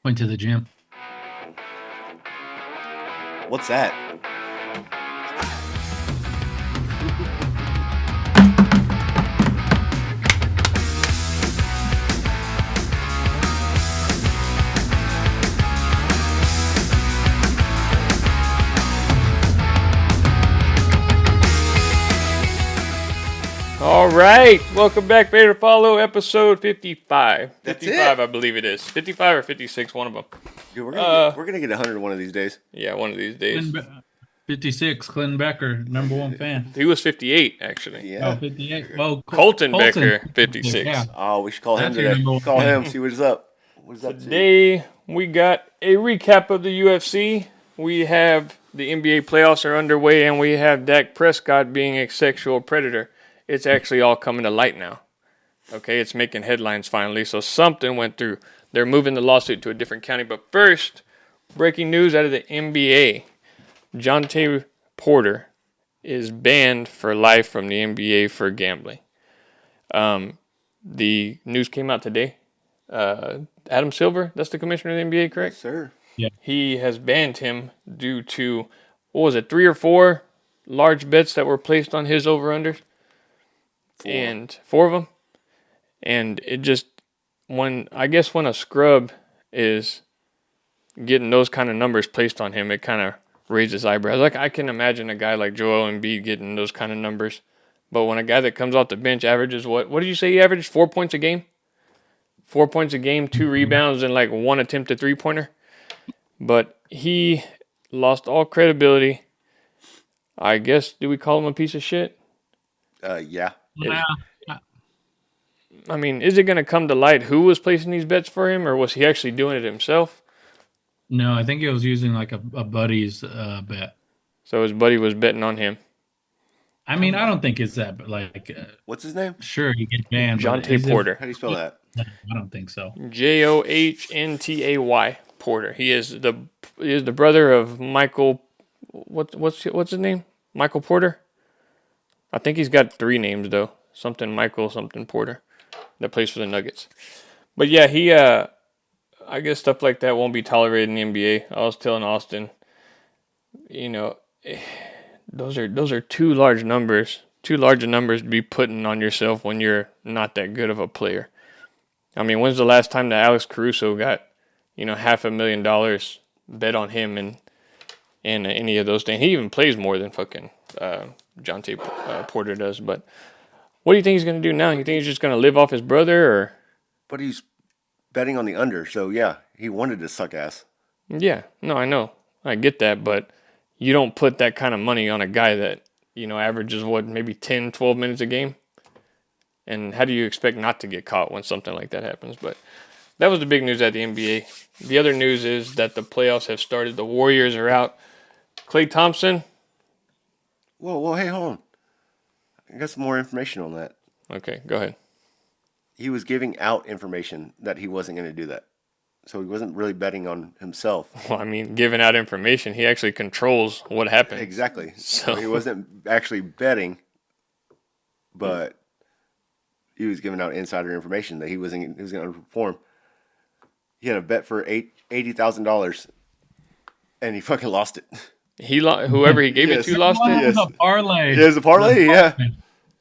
Went to the gym. What's that? All right, welcome back, Better Follow, episode 55. That's 55, it? I believe it is. 55 or 56, one of them. Dude, we're gonna get 100 one of these days. Yeah, one of these days. 56, Clinton Becker, number one fan. He was 58, actually. Yeah. Oh, 58. Well, Colton Becker, 56. Yeah. Oh, we should call him That's your today. number one Call fan. him, see what he's up. What is up to? Today, we got a recap of the UFC. We have the NBA playoffs are underway, and we have Dak Prescott being a sexual predator. It's actually all coming to light now. Okay, it's making headlines finally, so something went through. They're moving the lawsuit to a different county. But first, breaking news out of the NBA. Jontay Porter is banned for life from the NBA for gambling. The news came out today. Adam Silver, that's the commissioner of the NBA, correct? Yes, sir. He has banned him due to, what was it, 3 or 4 large bets that were placed on his over-unders? And 4 of them. And it just, when a scrub is getting those kind of numbers placed on him, it kind of raises eyebrows. Like, I can imagine a guy like Joel Embiid getting those kind of numbers. But when a guy that comes off the bench averages, what did you say he averaged? 4 points a game? 4 points a game, 2 rebounds, and like 1 attempted three-pointer. But he lost all credibility. I guess, do we call him a piece of shit? Yeah. Yeah. I mean, is it going to come to light who was placing these bets for him, or was he actually doing it himself? No, I think he was using like a buddy's bet. So his buddy was betting on him. I mean, I don't think it's that, like, What's his name? sure, he gets banned. but Jontay is it- Porter. How do you spell that? I don't think so. Johnty Porter. He is the brother of Michael. What's his name? Michael Porter. I think he's got 3 names though. Something Michael, something Porter. That plays for the Nuggets. But yeah, he. I guess stuff like that won't be tolerated in the NBA. I was telling Austin, those are too large numbers. Too large a numbers to be putting on yourself when you're not that good of a player. I mean, when's the last time that Alex Caruso got, $500,000 bet on him and any of those things? He even plays more than fucking Jontay Porter does. But what do you think he's going to do now? You think he's just going to live off his brother, or? But he's betting on the under, so yeah, he wanted to suck ass. Yeah, no, I know. I get that, but you don't put that kind of money on a guy that, averages maybe 10, 12 minutes a game? And how do you expect not to get caught when something like that happens? But that was the big news at the NBA. The other news is that the playoffs have started. The Warriors are out. Klay Thompson. Whoa, hey, hold on. I got some more information on that. Okay, go ahead. He was giving out information that he wasn't going to do that. So he wasn't really betting on himself. Well, I mean, giving out information, he actually controls what happens. Exactly. So He wasn't actually betting, but he was giving out insider information that he was going to perform. He had a bet for $80,000, and he fucking lost it. Whoever he gave it to lost It it. Yes. was a parlay. He has a parlay, yeah.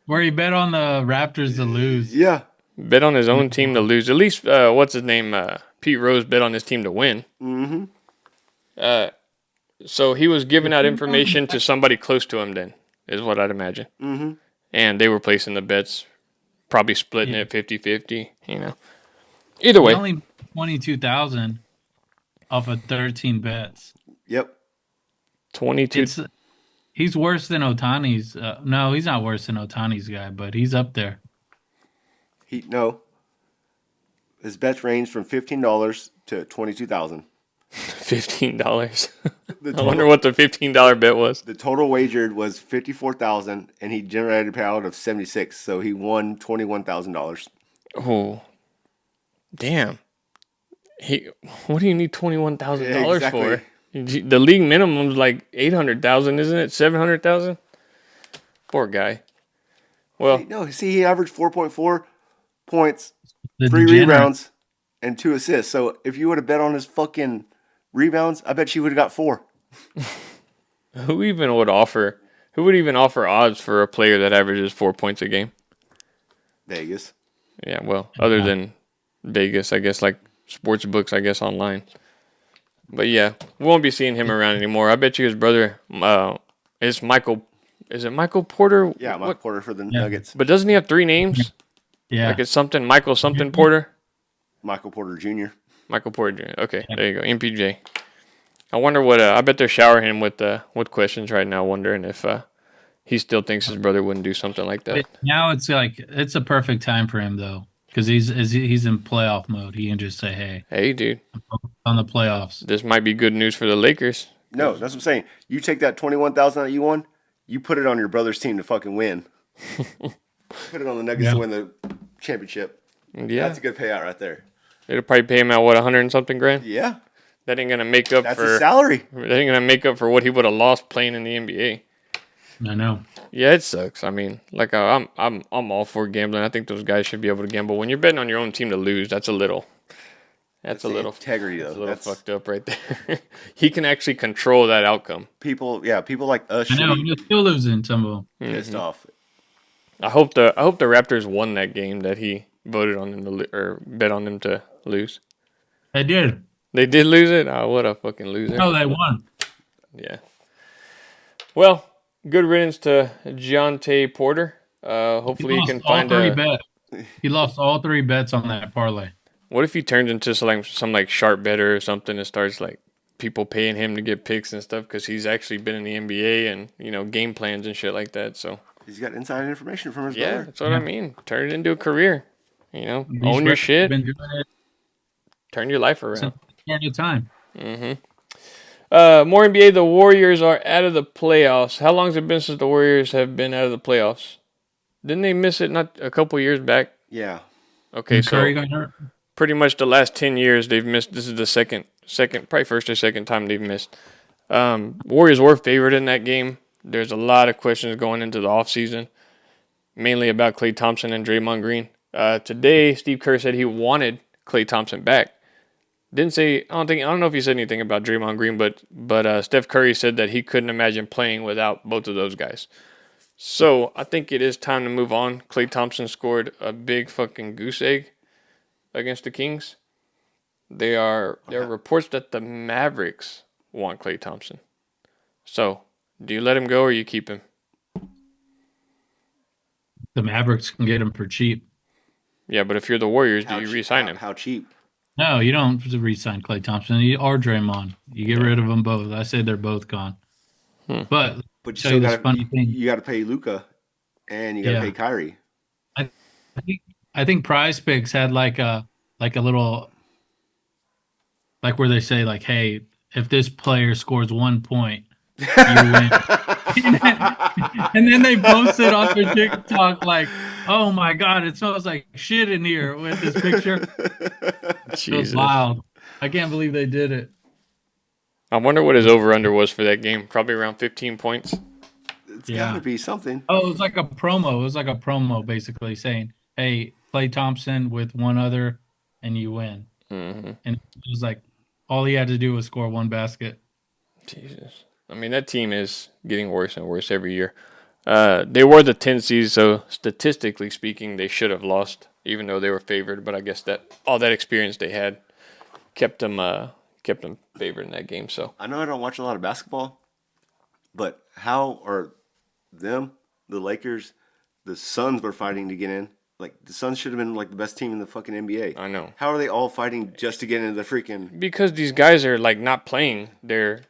Where he bet on the Raptors to lose. Yeah. Bet on his own team to lose. At least, what's his name? Pete Rose bet on his team to win. Mm-hmm. So he was giving out information to somebody close to him then, is what I'd imagine. Mm-hmm. And they were placing the bets, probably splitting it 50-50, Either way. Only 22,000 off of 13 bets. Yep. 22. He's worse than Otani's. No, he's not worse than Otani's guy, but he's up there. No. His bets range from $15 to $22,000. $15. The I wonder what the $15 bet was. The total wagered was $54,000, and he generated a payout of $76. So he won $21,000. Oh, damn. What do you need $21,000 exactly. for? The league minimum is like $800,000, isn't it? $700,000. Poor guy. Well, No, see, he averaged 4.4 points, The 3 degenerate. rebounds, and 2 assists. So if you would have bet on his fucking rebounds, I bet you would have got 4. Who even would offer? Who would even offer odds for a player that averages 4 points a game? Vegas. Yeah, well, other than Vegas, I guess, like sports books, I guess, online. But yeah, we won't be seeing him around anymore. I bet you his brother is Michael. Is it Michael Porter? Yeah, Michael What? Porter for the Nuggets. But doesn't he have 3 names? Yeah. Like it's something Michael something Porter. Michael Porter Jr. Michael Porter Jr. Okay, there you go. MPJ. I wonder what. I bet they're showering him with questions right now, wondering if he still thinks his brother wouldn't do something like that. Now it's like it's a perfect time for him though, because he's in playoff mode. He can just say, "Hey, Hey, dude, I'm focused on the playoffs." this might be good news for the Lakers. No, that's what I'm saying. You take that 21,000 that you won, you put it on your brother's team to fucking win. Put it on the Nuggets to win the championship. Yeah, That's a good payout right there. it'll probably pay him out 100 and something grand. Yeah, That ain't gonna make up that's for his salary. That ain't gonna make up for what he would have lost playing in the NBA. I know. Yeah, it sucks. I mean, like I'm all for gambling. I think those guys should be able to gamble. When you're betting on your own team to lose, that's a little Integrity though. That's a little That's fucked up right there. He can actually control that outcome. people. Yeah, people like us I should know. be You're still losing some of them. pissed off. I hope the Raptors won that game that he voted on them or bet on them to lose. They did. They did lose it. Oh, what a fucking loser! No, they won. Yeah. Well, good riddance to Jontay Porter. Hopefully he can find He lost all 3 bets on that parlay. What if he turns into some like sharp better or something and starts like people paying him to get picks and stuff because he's actually been in the NBA and game plans and shit like that. So He's got inside information from his yeah, brother. that's what I mean. Turn it into a career. These Own your refs shit. Been doing it Turn your life around. since the time. More NBA. The Warriors are out of the playoffs. How long has it been since the Warriors have been out of the playoffs? Didn't they miss it not a couple years back? Yeah. Okay, Curry so got hurt. pretty much the last 10 years they've missed. This is the second, probably first or second time they've missed. Warriors were favored in that game. There's a lot of questions going into the offseason, mainly about Klay Thompson and Draymond Green. Today, Steve Kerr said he wanted Klay Thompson back. Didn't say. I don't know if he said anything about Draymond Green, but Steph Curry said that he couldn't imagine playing without both of those guys. So I think it is time to move on. Klay Thompson scored a big fucking goose egg against the Kings. There are reports that the Mavericks want Klay Thompson. So do you let him go or you keep him? The Mavericks can get him for cheap. Yeah, but if you're the Warriors, do you re-sign him? How cheap? No, you don't re-sign Klay Thompson or Draymond. You get rid of them both. I say they're both gone. But But you tell you still this got funny thing. you got to pay Luka, and you got to pay Kyrie. I think Prize Picks had like a little like where they say like, hey, if this player scores 1 point, you win. And then they posted on their TikTok like, oh my God, it smells like shit in here with this picture. It was wild. I can't believe they did it. I wonder what his over-under was for that game. Probably around 15 points. It's got to be something. Oh, it was like a promo. It was like a promo basically saying, hey, Klay Thompson with one other and you win. Mm-hmm. And it was like all he had to do was score 1 basket. Jesus. I mean, that team is getting worse and worse every year. They were the 10 seeds, so statistically speaking, they should have lost, even though they were favored. But I guess that all that experience they had kept them favored in that game. So I know I don't watch a lot of basketball, but how are the Lakers, the Suns were fighting to get in? Like, the Suns should have been like the best team in the fucking NBA. I know. How are they all fighting just to get into the freaking? Because these guys are like not playing. They're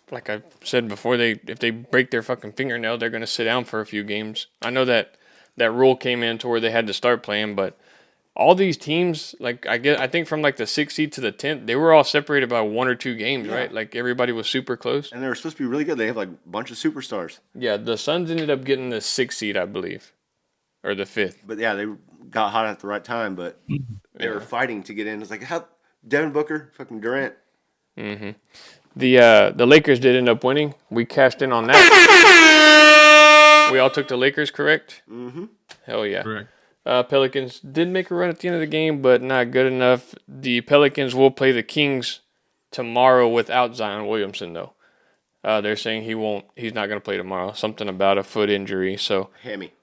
like I said before. If they break their fucking fingernail, they're gonna sit down for a few games. I know that rule came in to where they had to start playing, but all these teams, like I think from like the 6th seed to the 10th, they were all separated by 1 or 2 games, right? Like everybody was super close. And they were supposed to be really good. They have like a bunch of superstars. Yeah, the Suns ended up getting the 6th seed, I believe, or the 5th. But yeah, they got hot at the right time, but they were fighting to get in. It's like, how Devin Booker, fucking Durant. Mm-hmm. The Lakers did end up winning. We cashed in on that. We all took the Lakers, correct? Mm-hmm. Hell yeah. Correct. Pelicans did make a run at the end of the game, but not good enough. The Pelicans will play the Kings tomorrow without Zion Williamson, though. They're saying he's not going to play tomorrow. Something about a foot injury. So Hammy.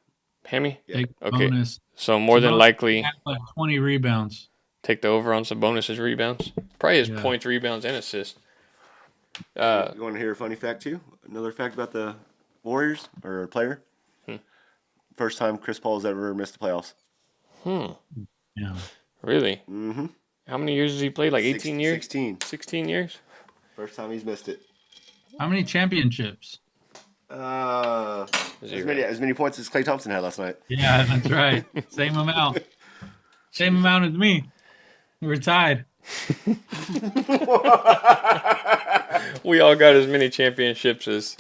Hammy? Yeah. Take the Okay. bonus. So more than Sabonis likely, had like 20 rebounds. take the over on Sabonis' rebounds. Probably his Yeah. points, rebounds, and assists. You want to hear a funny fact too? Another fact about the Warriors or a player. First time Chris Paul has ever missed the playoffs. Yeah. Really? Mm-hmm. How many years has he played? Like 18 years? 16. 16 years? First time he's missed it. How many championships? As Zero. many points as Klay Thompson had last night. Yeah, that's right. Same amount. Same amount as me. We're tied. We all got as many championships as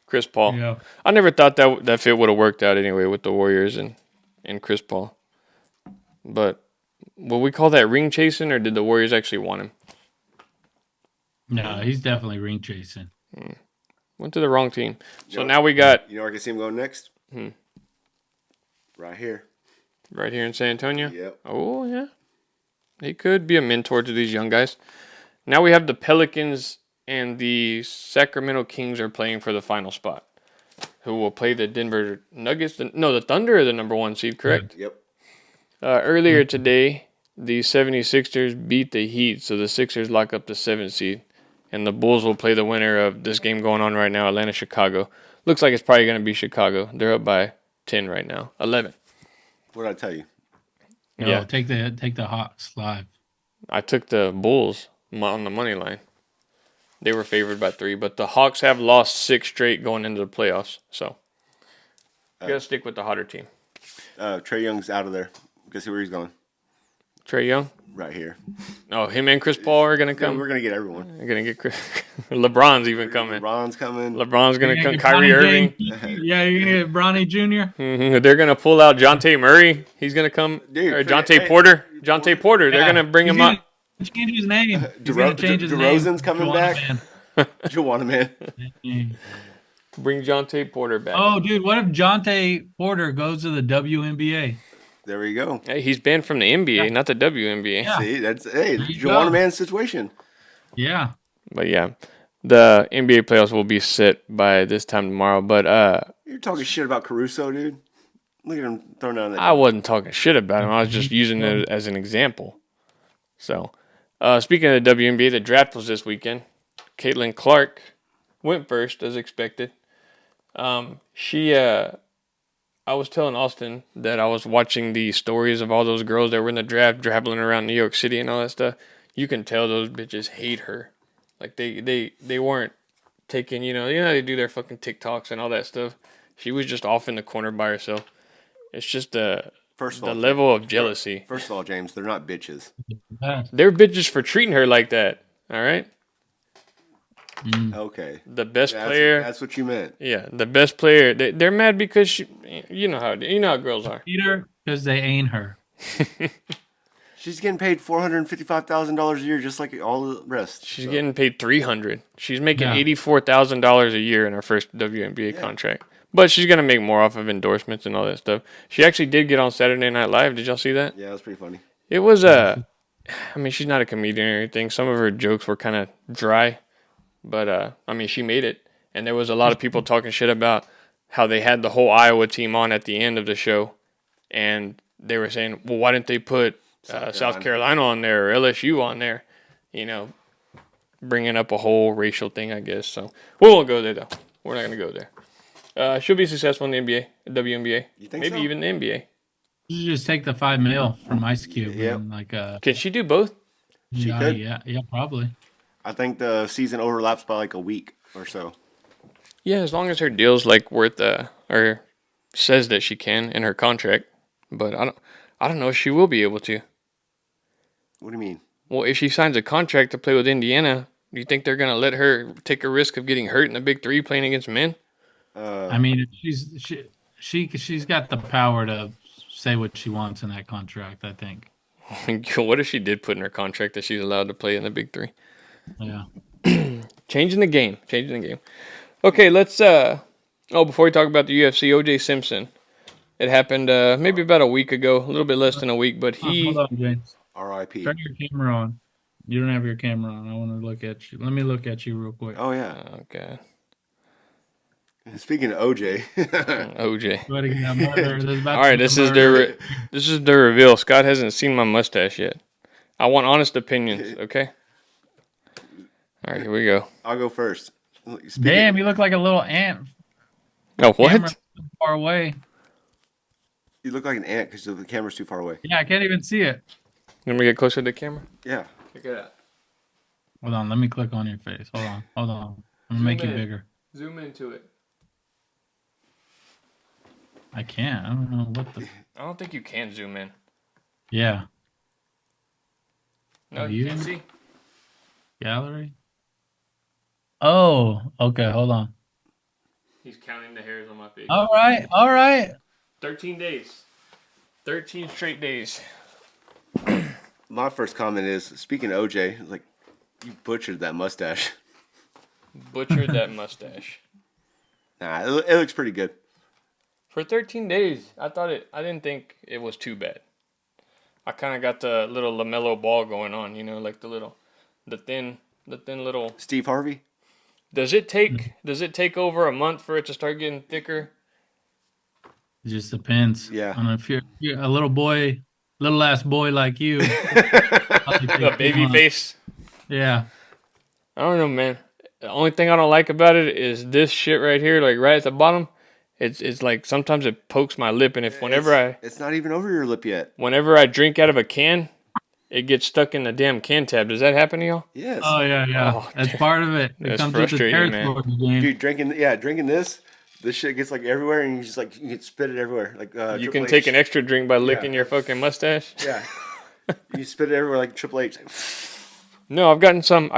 Chris Paul. Yeah. I never thought that fit would have worked out anyway with the Warriors and Chris Paul. But will we call that ring chasing, or did the Warriors actually want him? No, he's definitely ring chasing. Went to the wrong team. So Yep. now we got You know where I can see him going next? Right here. right here in San Antonio. Yep. Oh, yeah. He could be a mentor to these young guys. Now we have the Pelicans and the Sacramento Kings are playing for the final spot. Who will play the Denver Nuggets? The Thunder are the number 1 seed, correct? Yep. Earlier today, the 76ers beat the Heat, so the Sixers lock up the 7th seed. And the Bulls will play the winner of this game going on right now, Atlanta-Chicago. Looks like it's probably going to be Chicago. They're up by 10 right now. 11. What did I tell you? No, Yeah. take the Hawks live. I took the Bulls on the money line. They were favored by 3, but the Hawks have lost 6 straight going into the playoffs. So, you got to stick with the hotter team. Trae Young's out of there. Guess where he's going? Trae Young? Right here. Oh, him and Chris Paul are going to Yeah, come? we're gonna get everyone. They're going to get Chris. LeBron's even coming. LeBron's coming. LeBron's going to You're come. gonna get Kyrie Bronny Irving. James. Yeah, you're gonna get Bronny Jr. They're going to pull out Jontay Murray. He's going to come. Dude, Or forget- Jontay hey, Porter. Jontay Porter. They're Yeah. going to bring He's him up. gonna change his name. He's gonna change his name. DeRozan's coming Juwan back. Man. Juwan, man. Bring Jontay Porter back. Oh, dude, what if Jontay Porter goes to the WNBA? There we go. Hey, he's banned from the NBA, not the WNBA. Yeah. See, that's you go. Juwan man's situation. Yeah. But yeah, the NBA playoffs will be set by this time tomorrow. But You're talking shit about Caruso, dude. Look at him throwing down that. I wasn't talking shit about him. I was just using it as an example. So, speaking of the WNBA, the draft was this weekend. Caitlin Clark went first, as expected. I was telling Austin that I was watching the stories of all those girls that were in the draft, traveling around New York City and all that stuff. You can tell those bitches hate her. Like they weren't taking, they do their fucking TikToks and all that stuff. She was just off in the corner by herself. It's just the level of jealousy. First of all, James, they're not bitches. They're bitches for treating her like that. All right. Okay. The best player. That's what you meant. Yeah, the best player. They're mad because she. You know how girls are. Peter, because they ain't her. She's getting paid $455,000 a year, just like all the rest. She's getting paid $300. She's making Yeah. $84,000 a year in her first WNBA contract. But she's gonna make more off of endorsements and all that stuff. She actually did get on Saturday Night Live. Did y'all see that? Yeah, that's pretty funny. It was she's not a comedian or anything. Some of her jokes were kind of dry, but she made it. And there was a lot of people talking shit about how they had the whole Iowa team on at the end of the show, and they were saying, "Well, why didn't they put South Carolina on there or LSU on there?" Bringing up a whole racial thing, I guess. So we won't go there though. We're not gonna go there. She'll be successful in the NBA, WNBA, You think maybe so? even the NBA. You just take the $5 million from Ice Cube. Yep. And Can she do both? She yeah, could. Yeah, probably. I think the season overlaps by like a week or so. Yeah, as long as her deal's worth or says that she can in her contract. But I don't know if she will be able to. What do you mean? Well, if she signs a contract to play with Indiana, do you think they're gonna let her take a risk of getting hurt in the Big Three playing against men? I mean, she's got the power to say what she wants in that contract, I think. What if she did put in her contract that she's allowed to play in the Big Three? Yeah. Changing the game. Okay, let's before we talk about the UFC, OJ Simpson It happened maybe about a week ago, a little bit less than a week. But Hold he, on, James. R.I.P. Turn your camera on. You don't have your camera on. I want to look at you. Let me look at you real quick. Oh yeah. okay, Speaking of OJ, OJ. But again, there's about All to right, be a this is murder. this is the reveal. Scott hasn't seen my mustache yet. I want honest opinions. Okay. All right, here we go. I'll go first. Damn, you look like a little ant. Oh, Camera what? too far away. You look like an ant because the camera's too far away. Yeah, I can't even see it. Let me get closer to the camera. Yeah. Check it out. Hold on, let me click on your face. Hold on. I'm gonna make you bigger. Zoom into it. I can't. I don't know what the. I don't think you can zoom in. Yeah, No, Oh, you you can't didn't? see. gallery. Oh, okay. Hold on. He's counting the hairs on my face. All right, all right. 13 days. 13 straight days. My first comment is, speaking of OJ, like, you butchered that mustache. Butchered that mustache. Nah, it looks pretty good. For 13 days, I didn't think it was too bad. I kind of got the little LaMelo ball going on, you know, like the thin little. Steve Harvey? Does it take over a month for it to start getting thicker? It just depends. Yeah. On if you're a little boy, little ass boy like you. The baby face. Yeah. I don't know, man. The only thing I don't like about it is this shit right here, like right at the bottom. It's like sometimes it pokes my lip, and It's not even over your lip yet. whenever I drink out of a can, it gets stuck in the damn can tab. Does that happen to y'all? Yes. Oh yeah. Oh, That's part of it. It that's comes with the frustrating, man. territory game. Dude, drinking this shit gets like everywhere, and you can spit it everywhere. Like You Triple can H. take an extra drink by licking your fucking mustache. Yeah. You spit it everywhere like Triple H. No, I've gotten some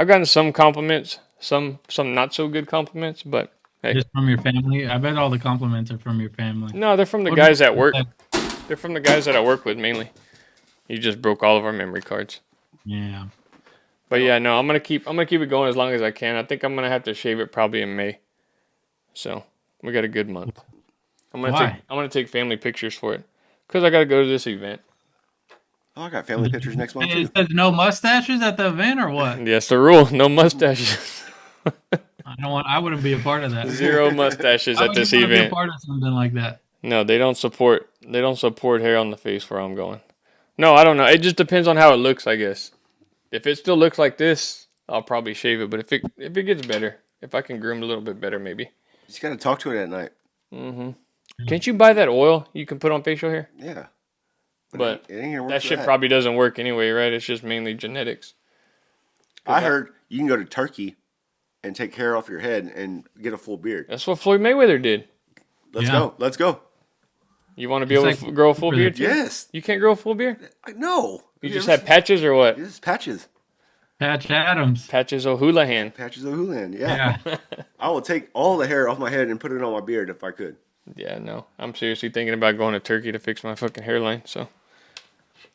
compliments, some not so good compliments, but hey, Just from your family. I bet all the compliments are from your family. no, they're from the What guys about at work. that? They're from the guys that I work with mainly. You just broke all of our memory cards. Yeah. But yeah, no, I'm gonna keep it going as long as I can. I think I'm gonna have to shave it probably in May. So we got a good month. I'm gonna take family pictures for it, cause I gotta go to this event. Oh, I got family pictures next month Hey, too. it says no mustaches at the event or what? Yes, the rule: no mustaches, I wouldn't be a part of that. 0 mustaches I at wouldn't this want to be a event. part of something like that. No, they don't support hair on the face where I'm going. No, I don't know. It just depends on how it looks, I guess. If it still looks like this, I'll probably shave it. But if it gets better, if I can groom a little bit better, maybe. You just gotta talk to it at night. Can't you buy that oil you can put on facial hair? Yeah. But it ain't gonna work that for shit probably doesn't work anyway, right? It's just mainly genetics. I heard you can go to Turkey and take hair off your head and get a full beard. That's what Floyd Mayweather did. Let's Yeah. go. Let's go. You want to be It's able to grow a full for beard the- too? Yes. You can't grow a full beard? No. You just have patches or what? Just patches. Patch Adams. Patches O'Houlihan. Patches of Houlihan. Yeah. Yeah. I would take all the hair off my head and put it on my beard if I could. Yeah, no. I'm seriously thinking about going to Turkey to fix my fucking hairline, so.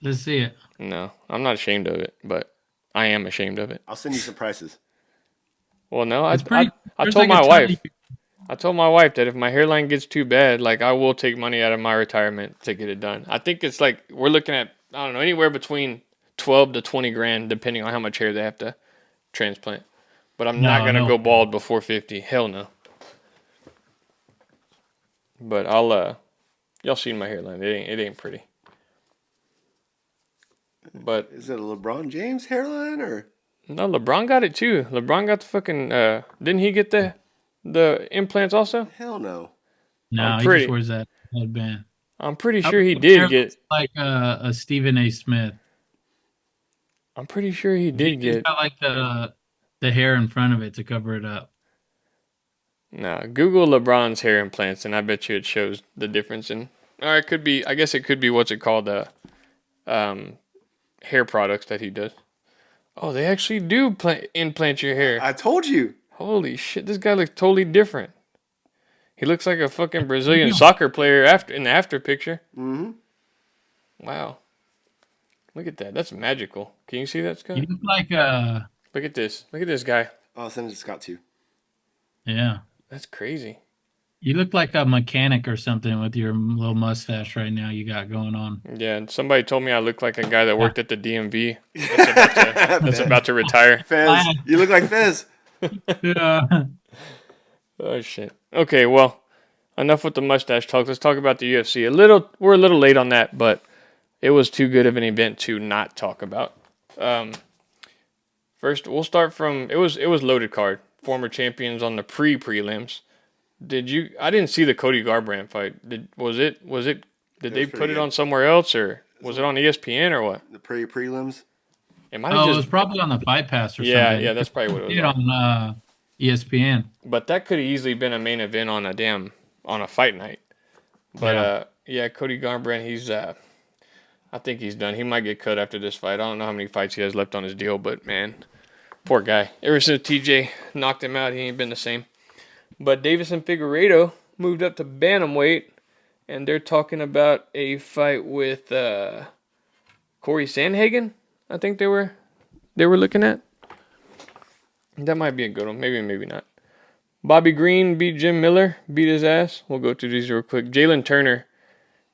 Let's see it. No, I'm not ashamed of it, but I am ashamed of it. I'll send you some prices. Well, no, It's pretty. I there's told like a my ton wife. of- I told my wife that if my hairline gets too bad, like I will take money out of my retirement to get it done. I think it's like we're looking at I don't know anywhere between 12 to 20 grand depending on how much hair they have to transplant. But I'm not gonna No. go bald before 50. Hell no. But y'all seen my hairline? It ain't pretty. But Is it a LeBron James hairline or? no, LeBron got it too. LeBron got the fucking. Didn't he get the implants also? Hell no. No, he pretty- just wears that headband. I'm pretty sure he did get. like a Stephen A. Smith. I'm pretty sure he did He's get. got like the hair in front of it to cover it up. Nah, Google LeBron's hair implants, and I bet you it shows the difference in. Or it could be. I guess it could be what's it called? Hair products that he does. Oh, they actually do implant your hair. I told you. Holy shit! This guy looks totally different. He looks like a fucking Brazilian soccer player in the after picture. Mm-hmm. Wow. Look at that. That's magical. Can you see that, Scott? You look like Look at this. Look at this guy. I'll send it to Scott too. yeah. That's crazy. You look like a mechanic or something with your little mustache right now you got going on. Yeah, and somebody told me I look like a guy that Yeah. worked at the DMV that's about to retire. Fez, you look like Fez. Yeah. Oh shit. Okay, well, enough with the mustache talk. Let's talk about the UFC. We're a little late on that, but it was too good of an event to not talk about. Um, First, we'll start from it was loaded card. Former champions on the prelims. Did you? I didn't see the Cody Garbrandt fight. Was it? Did It they was put pretty it good. on somewhere else, or was it on ESPN or what? The prelims. It might have Oh, it just. was probably on the Fight Pass or Yeah, something. that's probably what it was It on. on ESPN. But that could have easily been a main event on a fight night. But Yeah. yeah, Cody Garbrandt, I think he's done. He might get cut after this fight. I don't know how many fights he has left on his deal, but man, poor guy. Ever since TJ knocked him out, he ain't been the same. But Davis and Figueiredo moved up to bantamweight, and they're talking about a fight with Corey Sandhagen. I think they were looking at. That might be a good one. Maybe, maybe not. Bobby Green beat Jim Miller, beat his ass. We'll go through these real quick. Jalen Turner.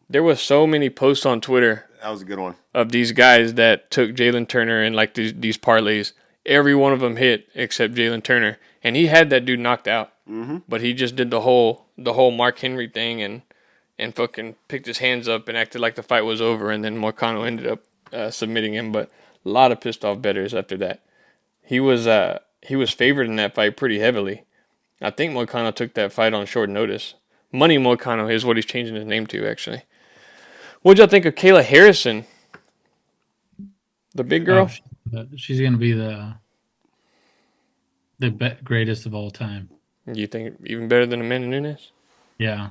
There was so many posts on Twitter That was a good one. of these guys that took Jalen Turner and like these parlays. Every one of them hit except Jalen Turner, and he had that dude knocked out. Mm-hmm. But he just did the whole Mark Henry thing and fucking picked his hands up and acted like the fight was over, and then Moicano ended up submitting him. But a lot of pissed off bettors after that. He was favored in that fight pretty heavily. I think Moicano took that fight on short notice. Money Moicano is what he's changing his name to, actually. What'd y'all think of Kayla Harrison, the big girl? She's gonna be the greatest of all time. You think even better than Amanda Nunes? Yeah,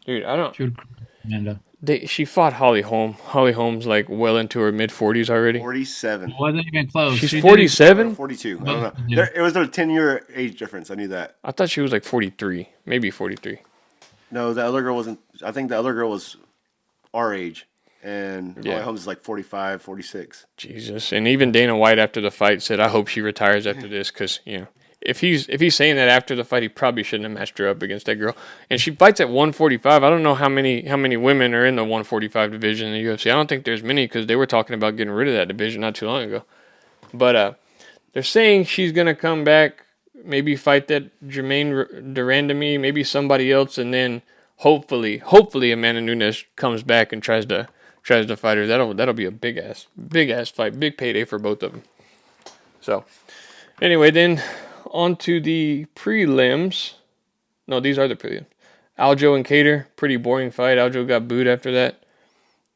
Dude, I don't. she would crush Amanda. She fought Holly Holm. Holly Holm's like well into her mid-40s already. 47. It wasn't even close. She's She did 47? 42. I don't know. Yeah. It was a 10-year age difference. I knew that. I thought she was like 43, maybe 43. No, the other girl wasn't. I think the other girl was our age. And Yeah. Holly Holmes is like 45, 46. Jesus. And even Dana White after the fight said, "I hope she retires after this," because if he's saying that after the fight, he probably shouldn't have matched her up against that girl. And she fights at 145. I don't know how many women are in the 145 division in the UFC. I don't think there's many because they were talking about getting rid of that division not too long ago. But they're saying she's gonna come back, maybe fight that Jermaine Durandamy, maybe somebody else, and then hopefully Amanda Nunes comes back and tries to fight her. That'll be a big ass fight, big payday for both of them. So anyway, then on to the prelims. No, these are the prelims. Aljo and Cater, pretty boring fight. Aljo got booed after that.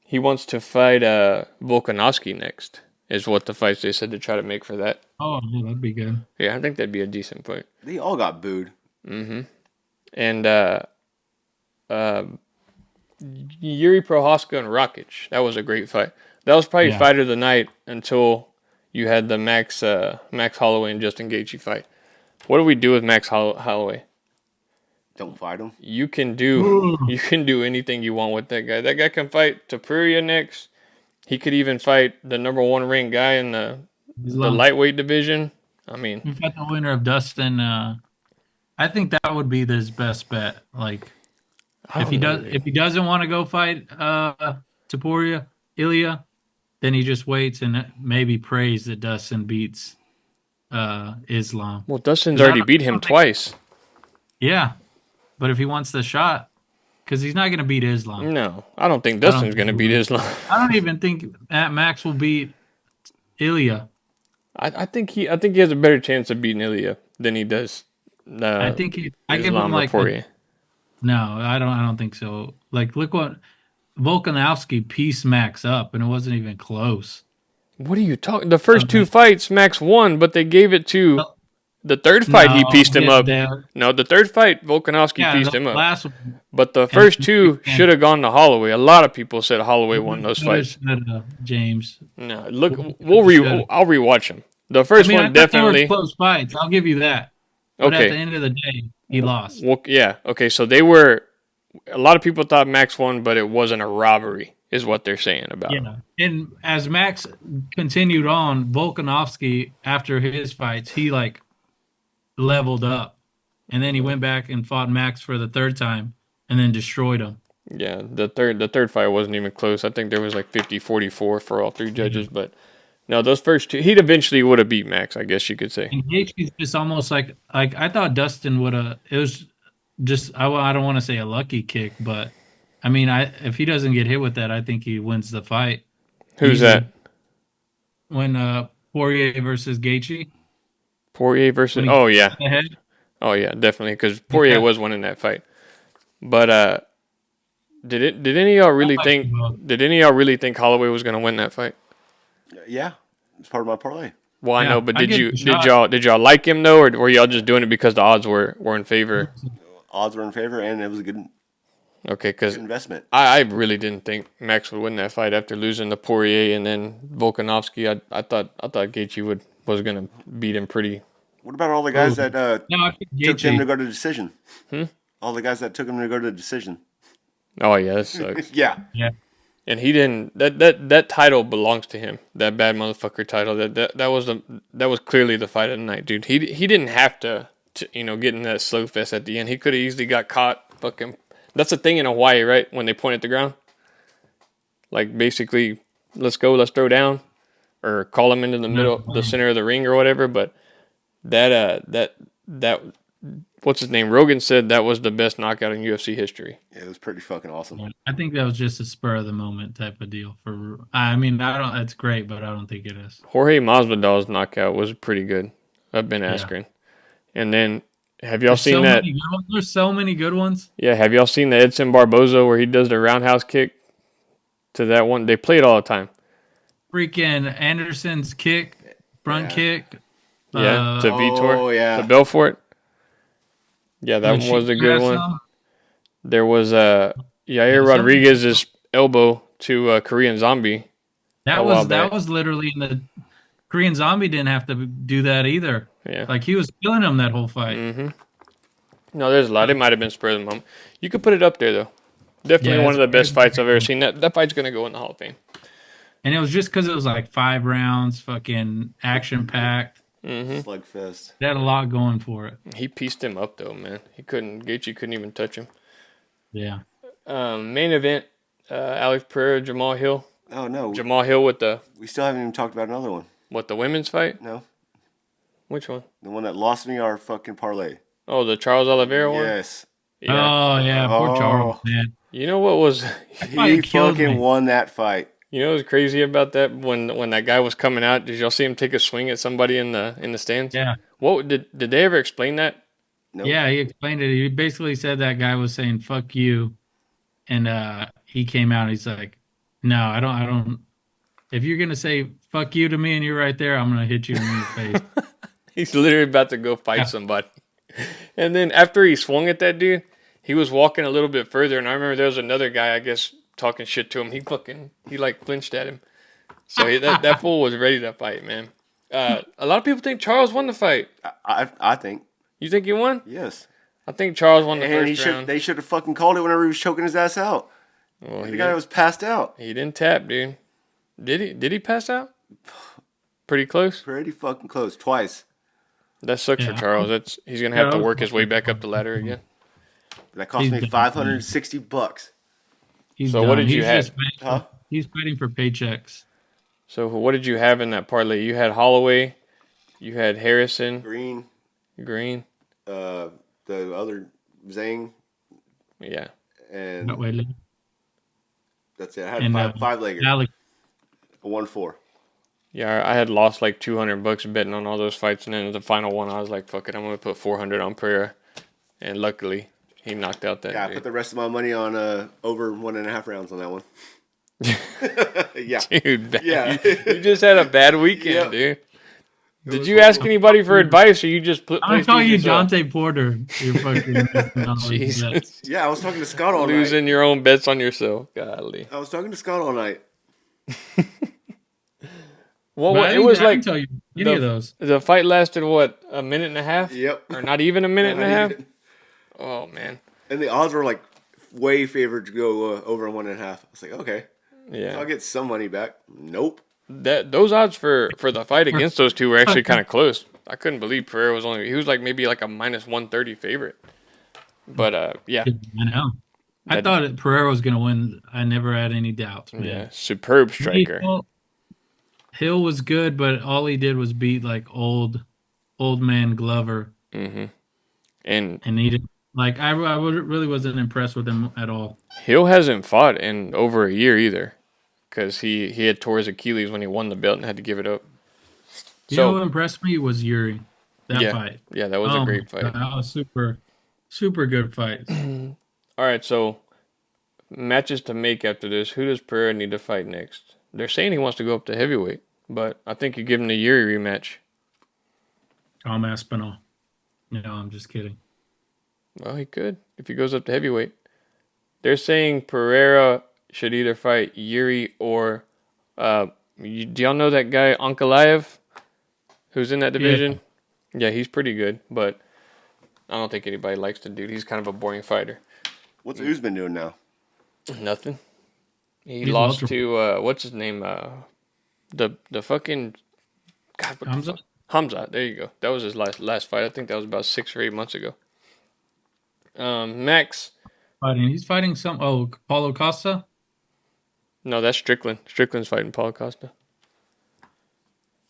He wants to fight Volkanovski next, is what the fights they said to try to make for that. Oh, yeah, that'd be good. Yeah, I think that'd be a decent fight. They all got booed. And Yuri Prohaska and Rakic, that was a great fight. That was probably Yeah. fight of the night until you had the Max Holloway and Justin Gaethje fight. What do we do with Max Holloway? Don't fight them. You can do anything you want with that guy. That guy can fight Topuria next. He could even fight the number one ranked guy in the lightweight division. I mean, We've got the winner of Dustin. I think that would be his best bet. Like if he doesn't want to go fight Topuria, Ilya, then he just waits and maybe prays that Dustin beats Islam. well, Dustin's 'Cause I already don't- beat him twice. Yeah, but if he wants the shot, because he's not going to beat Islam. No, I don't think Dustin's going to beat Islam. I don't even think Max will beat Ilya. I think he has a better chance of beating Ilya than he does. I think I give Islam him like Poirier. no, I don't think so. Like look what Volkanovski pieced Max up, and it wasn't even close. What are you talking? The first two fights, Max won, but they gave it to the third fight. He No, pieced him up. they- No, the third fight, Volkanovski Yeah, pieced the him up. last one. But the first two should have gone to Holloway. A lot of people said Holloway won those fights. James. No, look, Should've. I'll rewatch them. The first I one thought they definitely. were close fights. I'll give you that. But at Okay. the end of the day, he lost. Well, yeah. Okay, so they were. A lot of people thought Max won, but it wasn't a robbery, is what they're saying about it. Yeah. And as Max continued on, Volkanovski after his fights, he like leveled up. and then he went back and fought Max for the third time, and then destroyed him. Yeah, the third fight wasn't even close. I think there was like 50-44 for all three judges, but no, those first two, he'd eventually would have beat Max, I guess you could say. And Gaethje's just almost like I thought Dustin would have. It was just I don't want to say a lucky kick, but I mean if he doesn't get hit with that, I think he wins the fight. Who's Easily. that? When Poirier versus Gaethje. Poirier versus. When he Oh yeah, the head. oh yeah, definitely because Poirier was winning that fight. But did any of y'all really like think? them both. Did any of y'all really think Holloway was gonna win that fight? Yeah, it's part of my parlay. Well, I Yeah, know, but I did give you it a shot. did y'all like him though, or were y'all just doing it because the odds were in favor? Odds were in favor, and it was a good Okay, because investment. I really didn't think Max would win that fight after losing to Poirier and then Volkanovski. I thought Gaethje was gonna beat him pretty. What about all the guys Ooh. that No, I think took him to Gaethje. go to decision? All the guys that took him to go to decision. Oh yeah, that sucks. Yeah. Yeah, And he didn't. That title belongs to him. That bad motherfucker title. That was clearly the fight of the night, dude. He didn't have to get in that slow fest at the end. He could have easily got caught. Fucking. That's the thing in Hawaii, right? When they point at the ground, like basically, let's go, let's throw down, or call him into the middle, the center of the ring or whatever. But that what's his name? Rogan said that was the best knockout in UFC history. It was pretty fucking awesome. I think that was just a spur of the moment type of deal. I mean, I don't. It's great, but I don't think it is. Jorge Masvidal's knockout was pretty good. I've been asking. And then, have y'all seen that? There's so many good ones. Yeah, have y'all seen the Edson Barboza where he does the roundhouse kick to that one? They play it all the time. Freaking Anderson's kick, front kick. Yeah, to Vitor. Oh, yeah. To Belfort. Yeah, that one was a good one. There was Yair Rodriguez's elbow to Korean Zombie. That was literally in the Korean Zombie didn't have to do that either. Yeah. Like he was killing him that whole fight. Mm-hmm. No, there's a lot. It might have been spur of the moment. You could put it up there though. Definitely Yeah, one of the best it's fights I've ever seen. That fight's gonna go in the Hall of Fame. And it was just because it was like 5 rounds, fucking action packed. Slugfest. It had a lot going for it. He pieced him up though, man. Gaethje couldn't even touch him. Yeah. Main event, Alex Pereira, Jamal Hill. Oh no, Jamal Hill with the we still haven't even talked about another one. the women's fight? No, Which one? the one that lost me our fucking parlay. Oh, the Charles Oliveira one? Yes, Yeah. Oh yeah, poor Oh. Charles, man. You know what was he killed fucking me. won that fight. you know what was crazy about that when that guy was coming out? Did y'all see him take a swing at somebody in the stands? Yeah. What did they ever explain that? Nope. Yeah, he explained it. He basically said that guy was saying "fuck you," and he came out. And he's like, "No, I don't. If you're gonna say "fuck you" to me and you're right there, I'm gonna hit you in your face." He's literally about to go fight somebody. And then after he swung at that dude, he was walking a little bit further, and I remember there was another guy, I guess, talking shit to him. He like flinched at him. So that fool was ready to fight, man. A lot of people think Charles won the fight. I think You think he won? yes. I think Charles won the And first round. they should have fucking called it whenever he was choking his ass out. Well, The guy was passed out. he didn't tap, dude. Did he pass out? Pretty close. Pretty fucking close. Twice. That sucks for Yeah. Charles. He's gonna have to work his way back up the ladder again. That cost He's me done. $560. He's So what done. did you He's have? just fighting for- Huh? He's fighting for paychecks. So what did you have in that parlay? You had Holloway, you had Harrison, Green. Green. The other Zhang. Yeah. And But wait, that's it. I had and, five-legger. Alex, A 1-4. Yeah, I had lost like $200 betting on all those fights, and then the final one, I was like, "Fuck it, I'm gonna put 400 on Pereira," and luckily, he knocked out that. Yeah, I dude. put the rest of my money on over 1.5 rounds on that one. Yeah. Dude, Yeah. you just had a bad weekend, Yep. dude. Did you ask anybody for advice, or you just I'm placed calling you these yourself? Jontay Porter. You're fucking messing all these bets. Jesus, Yeah, I was talking to Scott all night. losing your own bets on yourself. Golly. I was talking to Scott all night. Well, But it was I can like tell you any of those. the fight lasted what, a minute and a half? Yep. Or not even a minute and a half? And Oh man. the odds were like way favored to go over 1.5. I was like, okay, Yeah. I'll get some money back. Nope. Those odds for the fight against those two were actually kind of close. I couldn't believe Pereira was only. He was like maybe like a minus 130 favorite. But yeah, I know. I that thought Pereira was going to win. I never had any doubts, man. superb striker. Hill was good, but all he did was beat like old man Glover, Mm-hmm. And and he didn't like. Really wasn't impressed with him at all. Hill hasn't fought in over a year either, because he had tore his Achilles when he won the belt and had to give it up. You know So what impressed me was Yuri. That fight. yeah, that was a Oh my great fight. God, that was super good fight. All right, so matches to make after this. Who does Pereira need to fight next? They're saying he wants to go up to heavyweight, but I think you give him the Yuri rematch. Tom Aspinall. No, I'm just kidding. Well, he could if he goes up to heavyweight. They're saying Pereira should either fight Yuri or do y'all know that guy Ankalaev who's in that division? Yeah, he's pretty good, but I don't think anybody likes the dude. He's kind of a boring fighter. What's Usman doing now? Nothing. He He's lost welter. to what's his name? The fucking God, what the Hamza? fuck? Hamza. There you go. That was his last fight. I think that was about 6 or 8 months ago. Max. He's fighting some. Oh, Paulo Costa. No, that's Strickland. Strickland's fighting Paul Costa.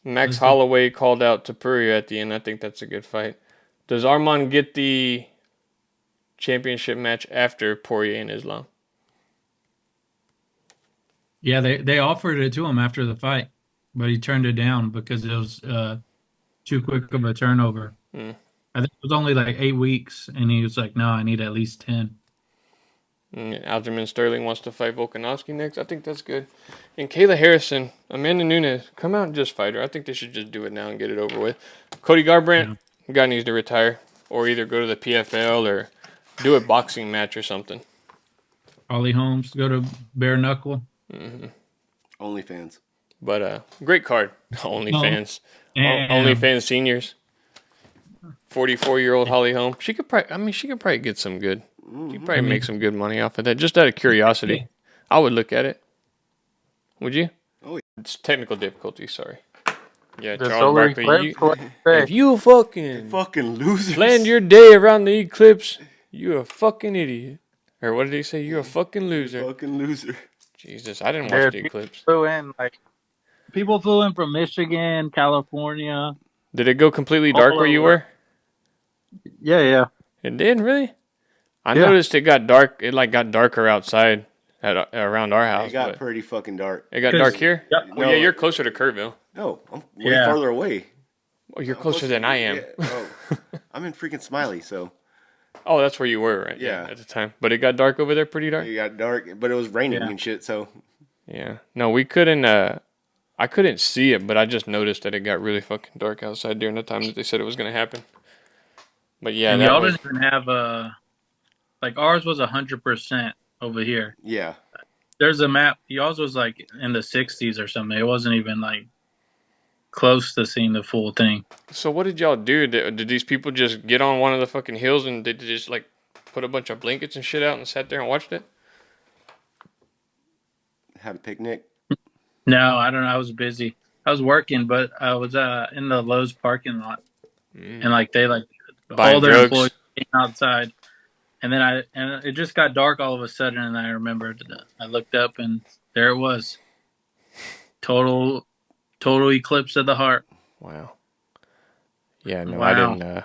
Max Is it- Holloway called out to Poirier at the end. I think that's a good fight. Does Arman get the championship match after Poirier and Islam? Yeah, they offered it to him after the fight, but he turned it down because it was too quick of a turnover. Hmm. I think it was only like 8 weeks, and he was like, "No, I need at least 10." Aljamain Sterling wants to fight Volkanovski next. I think that's good. And Kayla Harrison, Amanda Nunes, come out and just fight her. I think they should just do it now and get it over with. Cody Garbrandt, guy needs to retire or either go to the PFL or do a boxing match or something. Holly Holmes go to bare knuckle. OnlyFans. But great card. OnlyFans. Damn. OnlyFans seniors. 44-year-old Holly Holm. She could probably get some good. She could probably make some good money off of that. Just out of curiosity. I would look at it. Would you? Oh, yeah. It's technical difficulty, sorry. Yeah, The Charles Solar Barkley. Eclipse. What do you say? If you fucking Fucking losers. planned your day around the eclipse, you're a fucking idiot. Or what did he say? You're a fucking loser. Fucking loser. Jesus, I didn't watch the eclipse. People flew in from Michigan, California. Did it go completely dark where you were? Yeah. It did, really? I Yeah. noticed it got dark. It got darker outside around our house. It got but pretty fucking dark. it got dark here? Yeah. Oh, yeah, you're closer to Kerrville. No, I'm way Yeah. farther away. Oh, you're closer than I am. Yeah. Oh, I'm in freaking Smiley, so Oh, that's where you were, right? Yeah. At the time. But it got dark over there, pretty dark? it got dark, but it was raining Yeah. and shit, so Yeah. No, we couldn't, I couldn't see it, but I just noticed that it got really fucking dark outside during the time that they said it was going to happen. But yeah, And that y'all was, didn't even have like ours was 100% over here. yeah. There's a map. Y'all's was like in the 60s or something. It wasn't even like close to seeing the full thing. so what did y'all do? Did these people just get on one of the fucking hills and did they just like put a bunch of blankets and shit out and sat there and watched it? Had a picnic. No, I don't know. I was busy. I was working, but I was in the Lowe's parking lot, and like they like Buying all their drugs? employees came outside, and then it just got dark all of a sudden, and I remembered I looked up and there it was, total eclipse of the heart. Wow. Yeah, no, Wow.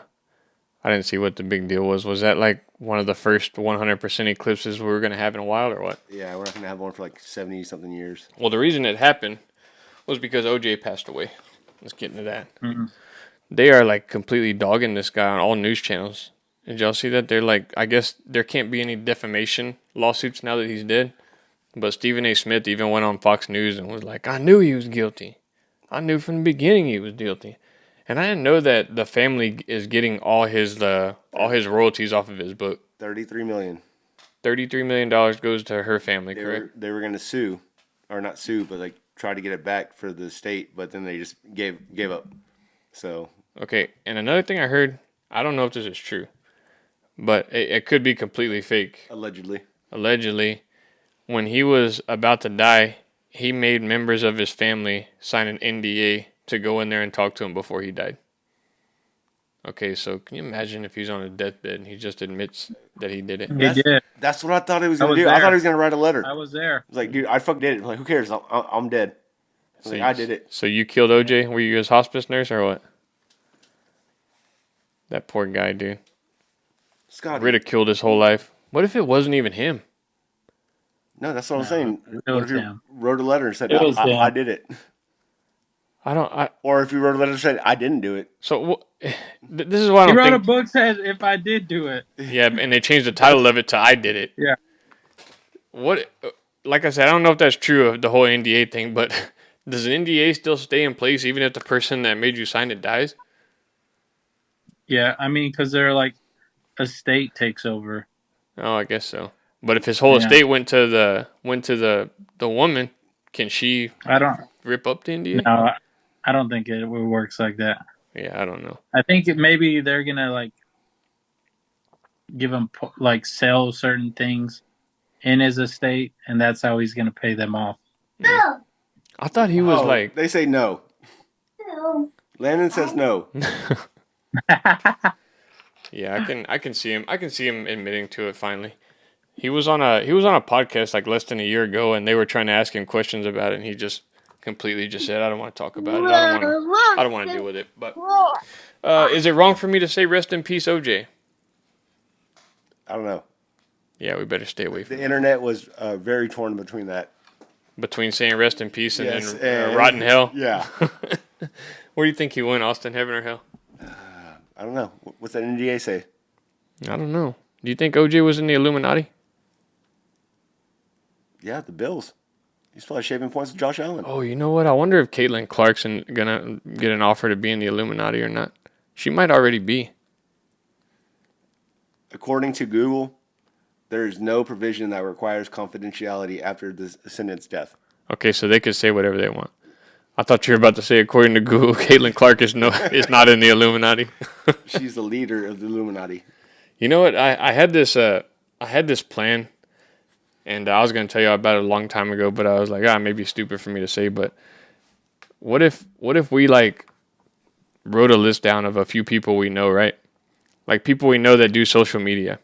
I didn't see what the big deal was. Was that like one of the first 100% eclipses we were going to have in a while or what? Yeah, we're not gonna have one for like 70 something years. Well, the reason it happened was because OJ passed away. Let's get into that. Mhm. They are like completely dogging this guy on all news channels. Did y'all see that? They're like, I guess there can't be any defamation lawsuits now that he's dead. But Stephen A. Smith even went on Fox News and was like, I knew he was guilty. I knew from the beginning he was guilty. And I didn't know that the family is getting all his royalties off of his book. 33 million. $33 million goes to her family, correct? They were gonna sue, or not sue, but like try to get it back for the state, but then they just gave up. So Okay, and another thing I heard, I don't know if this is true, but it could be completely fake. Allegedly, when he was about to die, he made members of his family sign an NDA to go in there and talk to him before he died. Okay, so can you imagine if he's on a deathbed and he just admits that he did it? He did. That's what I thought he was I going to was do. I thought there. he was going to write a letter. I was there. I was like, dude, I fucking did it. I'm like, who cares? I'm dead. I was like, I did it. So you killed OJ? Were you his hospice nurse or what? That poor guy, dude. Scott. Ridiculed his whole life. What if it wasn't even him? No, that's what I'm No, saying. it What was if you him. wrote a letter and said, It was him. I did it? I Or if you wrote a letter and said, I didn't do it. So this is why I He don't wrote a think. book said if I did do it. Yeah, and they changed the title of it to "I Did It." Yeah. What? Like I said, I don't know if that's true of the whole NDA thing, but does an NDA still stay in place even if the person that made you sign it dies? Yeah, I mean, because they're like, estate takes over. Oh, I guess so. But if his whole Yeah. estate went to the woman, can she I don't. rip up the NDA? No, I don't think it works like that. Yeah, I don't know. I think maybe they're gonna like give him like sell certain things in his estate, and that's how he's gonna pay them off. I thought he was like. They say no. Landon says no. Yeah, I can see him. I can see him admitting to it finally. He was on a podcast like less than a year ago, and they were trying to ask him questions about it, and he just completely just said, "I don't want to talk about it. I don't want to deal with it." But is it wrong for me to say rest in peace, OJ? I don't know. Yeah, we better stay away from The internet was very torn between that. between saying rest in peace and Yes, then and- rotten hell. Yeah. Where do you think he went, Austin? Heaven or hell? I don't know. What's that NDA say? I don't know. Do you think OJ was in the Illuminati? Yeah, the Bills. He's probably shaving points with Josh Allen. Oh, you know what? I wonder if Caitlin Clarkson gonna get an offer to be in the Illuminati or not. She might already be. According to Google, there is no provision that requires confidentiality after the ascendant's death. Okay, so they could say whatever they want. I thought you were about to say, according to Google, Caitlin Clark is not in the Illuminati. She's the leader of the Illuminati. You know what? I had this plan, and I was going to tell you about it a long time ago, but I was like, maybe stupid for me to say. But what if we like wrote a list down of a few people we know, right? Like people we know that do social media,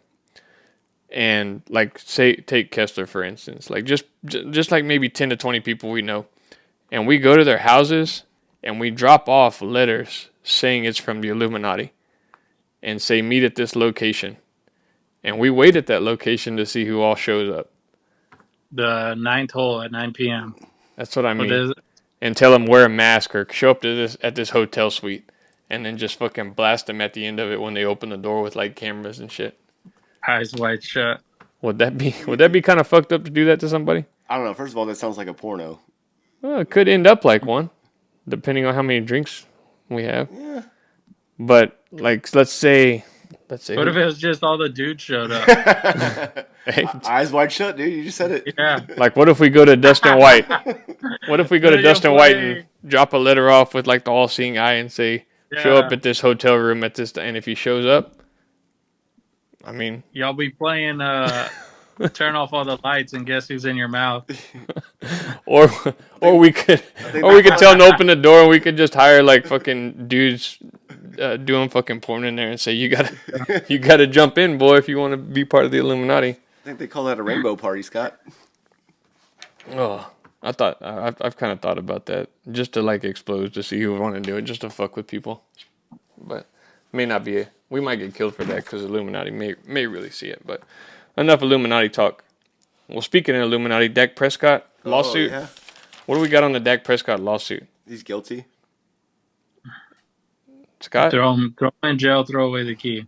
and like take Kessler for instance, like just like maybe 10 to 20 people we know, and we go to their houses and we drop off letters saying it's from the Illuminati, and say meet at this location, and we wait at that location to see who all shows up. The 9th hole at 9 p.m. That's what I mean. What is it? And tell them wear a mask or show up to this hotel suite, and then just fucking blast them at the end of it when they open the door with like cameras and shit. Eyes wide shut. Would that be kind of fucked up to do that to somebody? I don't know. First of all, that sounds like a porno. Well, it could end up like one, depending on how many drinks we have. Yeah. But like, let's say. What if it was just all the dudes showed up? Hey, Eyes wide shut, dude. You just said it. Yeah. like, what if we go to Dustin White? What if we go to Yeah, Dustin you're White playing. and drop a letter off with like the all-seeing eye and say, show up Yeah. at this hotel room at this, and if he shows up, I mean, Y'all be playing turn off all the lights and guess who's in your mouth. or we could tell him to open the door, and we could just hire like fucking dudes doing fucking porn in there and say, you gotta jump in, boy, if you want to be part of the Illuminati. I think they call that a rainbow party, Scott. Oh, I've kind of thought about that, just to like expose, to see who would want to do it, just to fuck with people. But may not be. We might get killed for that because Illuminati may really see it. But enough Illuminati talk. Well, speaking of Illuminati, Dak Prescott lawsuit. Oh, yeah. What do we got on the Dak Prescott lawsuit? He's guilty. Scott? Throw him in jail, throw away the key.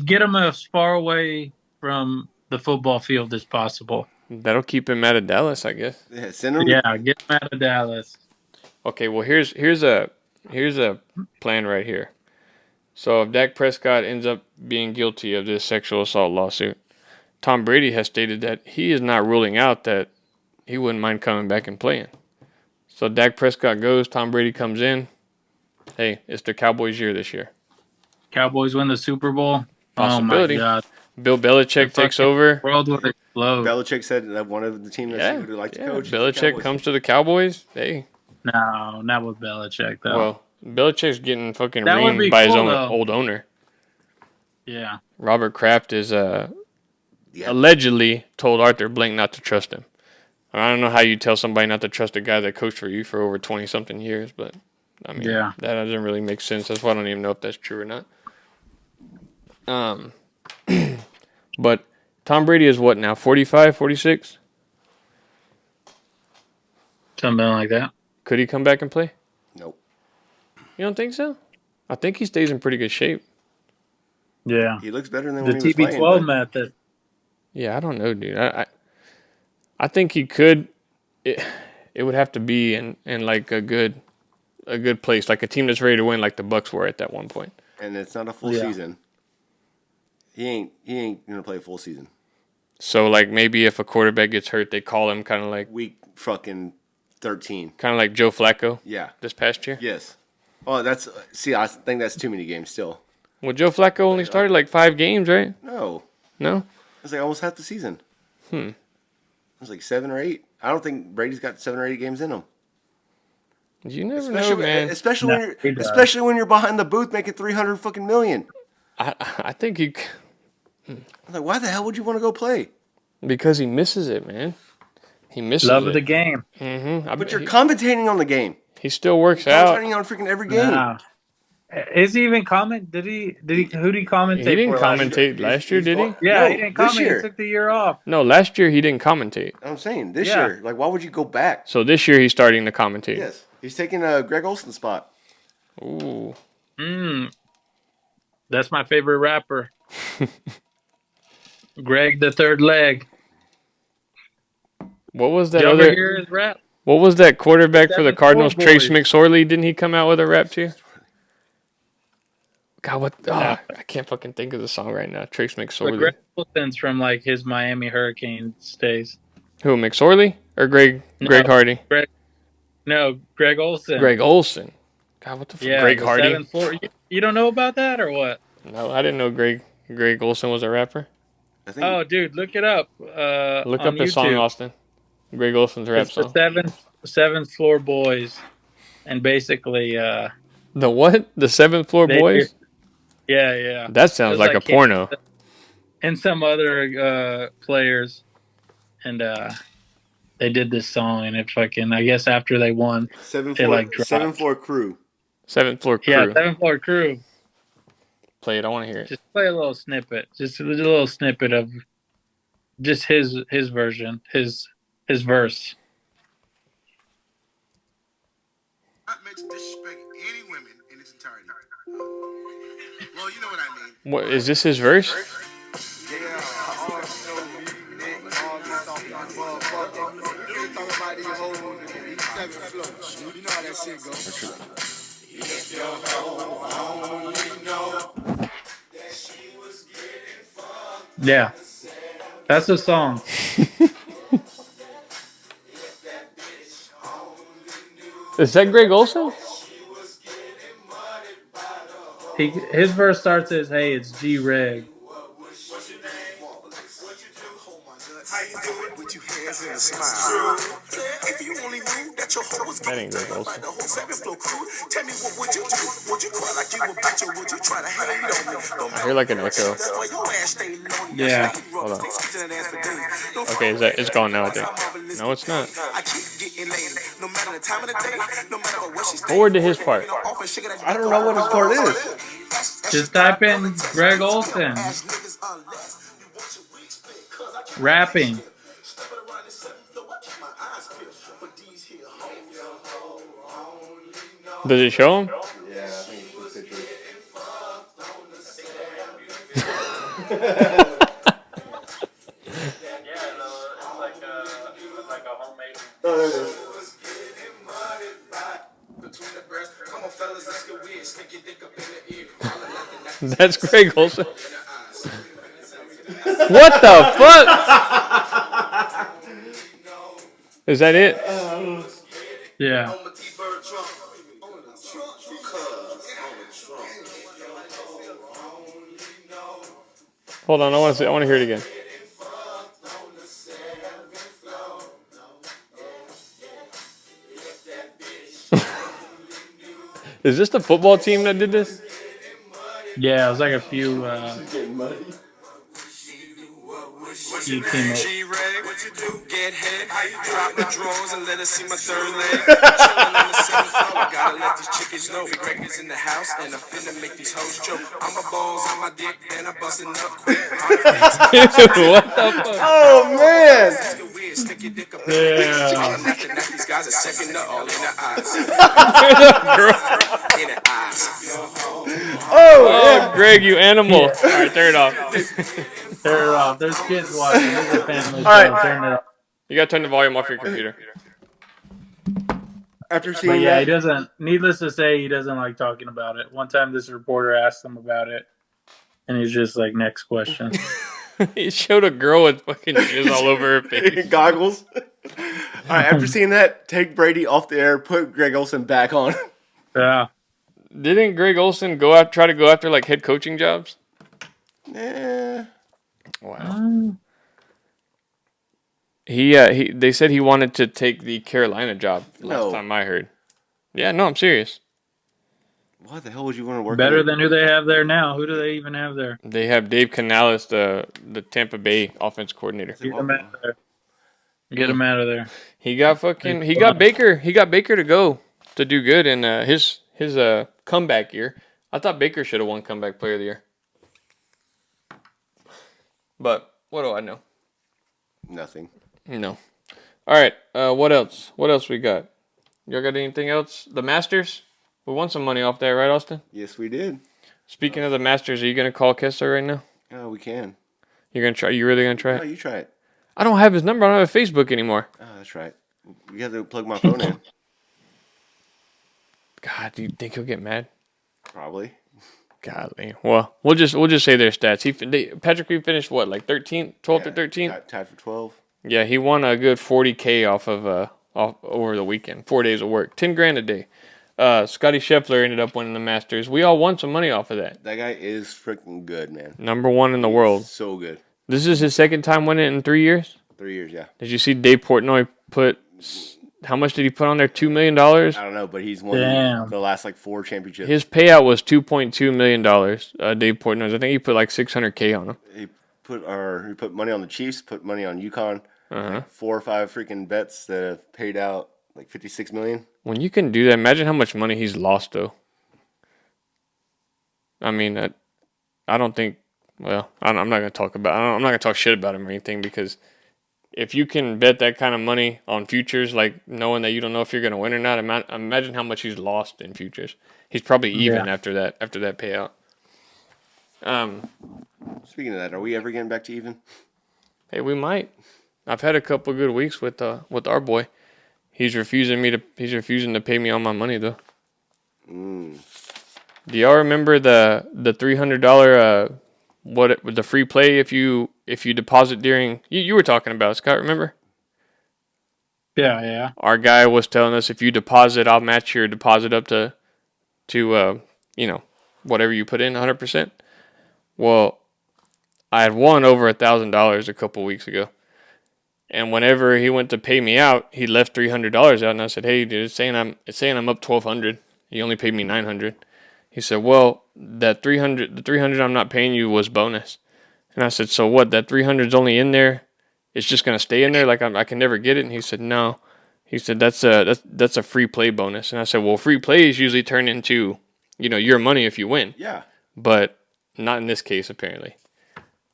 Get him as far away from the football field as possible. That'll keep him out of Dallas, I guess. Yeah, send him. Yeah, get him out of Dallas. Okay, well here's a plan right here. So if Dak Prescott ends up being guilty of this sexual assault lawsuit, Tom Brady has stated that he is not ruling out that he wouldn't mind coming back and playing. So Dak Prescott goes, Tom Brady comes in. Hey, it's the Cowboys' year this year. Cowboys win the Super Bowl. Possibility. Oh my God, Bill Belichick The takes fucking over. world would explode. Belichick said that one of the team that he would like to coach. is the Belichick Cowboys. comes to the Cowboys. Hey, No, not with Belichick though. well, Belichick's getting fucking That would be reamed by his cool, own though. old owner. Yeah. Robert Kraft is Yeah. allegedly told Arthur Blank not to trust him. I don't know how you tell somebody not to trust a guy that coached for you for over 20-something years, but I mean, Yeah. that doesn't really make sense. That's why I don't even know if that's true or not. But Tom Brady is what now, 45, 46? Something like that. Could he come back and play? Nope. You don't think so? I think he stays in pretty good shape. Yeah. He looks better than The when he was playing. TB12 But method. Yeah, I don't know, dude. I think he could. It would have to be in like a good place, like a team that's ready to win, like the Bucks were at that one point. and it's not a full season. He ain't gonna play a full season. So like maybe if a quarterback gets hurt, they call him kind of like Week fucking 13. kind of like Joe Flacco. Yeah. This past year. Yes. Oh, I think that's too many games still. Well, Joe Flacco only started like 5 games, right? No. No. It's like almost half the season. It was like 7 or 8. I don't think Brady's got 7 or 8 games in him. You never know, man. Especially when you're behind the booth making 300 fucking million. I think he I'm like, why the hell would you want to go play? because he misses it, man. He misses Love it. of the game. But you're commentating on the game. He still works out. Commentating on freaking every game. Nah. Is he even comment? Who did he commentate He didn't for commentate last year, did he? Yeah, No, he didn't this comment. year. He took the year off. No, last year he didn't commentate. I'm saying this Yeah. year. Like, why would you go back? So this year he's starting to commentate. Yes. He's taking Greg Olson spot. Ooh. That's my favorite rapper. Greg the Third Leg. What was that Did you ever other? hear his rap? What was that quarterback for the 7 Cardinals? Floor Trace Boys. McSorley. Didn't he come out with a rap too? God, what? I can't fucking think of the song right now. Trace But McSorley. Greg Olson's from like his Miami Hurricanes days. Who? McSorley or Greg? No. Greg Hardy. Greg Olson. Greg Olson. God, what the fuck? Yeah, Greg the Hardy. 7th floor. You don't know about that or what? No, I didn't know Greg Olson was a rapper. I think Oh, dude, look it up. Look on up his song, YouTube. Austin. Greg Olson's rap It's the song. seventh floor boys, and basically, The what? The 7th Floor they- Boys? yeah. That sounds It's like a porno. And some other players, and they did this song, and it fucking. I guess after they won, seventh it, floor, like, dropped. 7th floor crew. 7th Floor Crew. yeah, 7th floor crew. Play it. I want to hear it. Just play a little snippet, just a little snippet of just his version, his verse. Not meant to disrespect any women in its entirety. Well, you know what I mean. What is this? His verse? You know how that shit goes. Yeah, that's the song. Is that Greg Olson? His verse starts as, "Hey, it's G Reg." If you only knew that your hoe was That ain't Greg Olson. the whole 7th floor crew, tell me what would you do? Would you cry like you a bitch or would you try to hate on me? I hear like an echo. That's why your ass stay lonely. Yeah. Hold on. Okay, it's gone now, I think. No, it's not. I keep getting laid, no matter the time of the day, no matter what she's Forward to his part. I don't know what his part is. Just type in Greg Olson rapping. Does it show him? Yeah, I think it's a picture. Oh, there it is. That's Greg Olson. What the fuck? Is that it? Yeah. Hold on, I want to hear it again. Is this the football team that did this? Yeah, it was like a few few team up. G-Reg, what you do? Get head, drop my drawers and let us see my third leg. Chillin' on the seventh floor, I gotta let these chickens know. Greg is in the house and I'm finna make these hoes choke. I'm a balls on my dick and I'm busting up quick. What the fuck? Oh man! Stick your dick up in Yeah. I'm laughing at these guys a second to all in the eyes. In the eyes. Oh, Greg, you animal. Yeah. All right, turn it off. Turn it off. There's kids watching. This is a family show. right. Turn it off. You got to turn the volume off your computer. After But seeing yeah, he that, doesn't. Needless to say, he doesn't like talking about it. One time, this reporter asked him about it, and he's just like, "Next question." He showed a girl with fucking jizz all over her face. goggles. All right, after seeing that, take Brady off the air, put Greg Olson back on. Yeah. Didn't Greg Olson try to go after like head coaching jobs? Eh, Wow. They said he wanted to take the Carolina job last No. time I heard. Yeah, no, I'm serious. what the hell would you want to work Better with? than who they have there now. Who do they even have there? They have Dave Canales, the Tampa Bay offense coordinator. Get him out of there. Get him out of there. He got Baker. He got Baker to go to do good in his comeback year. I thought Baker should have won comeback player of the year. But what do I know? Nothing. No. All right. What else? What else we got? Y'all got anything else? The Masters. We won some money off that, right, Austin? Yes, we did. Speaking of the Masters, are you gonna call Kessler right now? Oh, we can. You're gonna try. You really gonna try Oh, it? you try it. I don't have his number. I don't have Facebook anymore. Oh, that's right. You have to plug my phone in. God, do you think he'll get mad? Probably. Godly. Well, we'll just say their stats. Patrick Reed finished what, like 13th, 12th or 13th? Tied for 12. Yeah, he won a good 40K off over the weekend. 4 days of work, 10 grand a day. Scotty Scheffler ended up winning the Masters. We all won some money off of that. That guy is freaking good, man. Number one in the world. So good. This is his second time winning it in 3 years. 3 years, yeah. Did you see Dave Portnoy put? How much did he put on there? $2 million. I don't know, but he's won Damn. the last like 4 championships. His payout was $2.2 million. Dave Portnoy. I think he put like $600K on him. He put money on the Chiefs, put money on UConn. Like 4 or 5 freaking bets that have paid out like $56 million. When you can do that, imagine how much money he's lost, though. I mean, I don't think. Well, I'm not gonna talk about. I'm not gonna talk shit about him or anything, because if you can bet that kind of money on futures, like knowing that you don't know if you're gonna win or not, imagine how much he's lost in futures. He's probably even after that payout. Speaking of that, are we ever getting back to even? Hey, we might. I've had a couple good weeks with our boy. He's refusing to pay me all my money though. Do y'all remember the $300 the free play if you deposit during you were talking about, Scott, remember? Yeah. Our guy was telling us if you deposit, I'll match your deposit up to whatever you put in 100%. Well, I had won over $1,000 a couple weeks ago. And whenever he went to pay me out, he left $300 out, and I said, "Hey, dude, it's saying I'm up $1,200. He only paid me $900." He said, "Well, the $300 I'm not paying you was bonus." And I said, "So what? That $300's only in there? It's just gonna stay in there? Like I can never get it?" And he said, "No." He said, "That's a free play bonus." And I said, "Well, free plays usually turn into, your money if you win, Yeah. but not in this case apparently."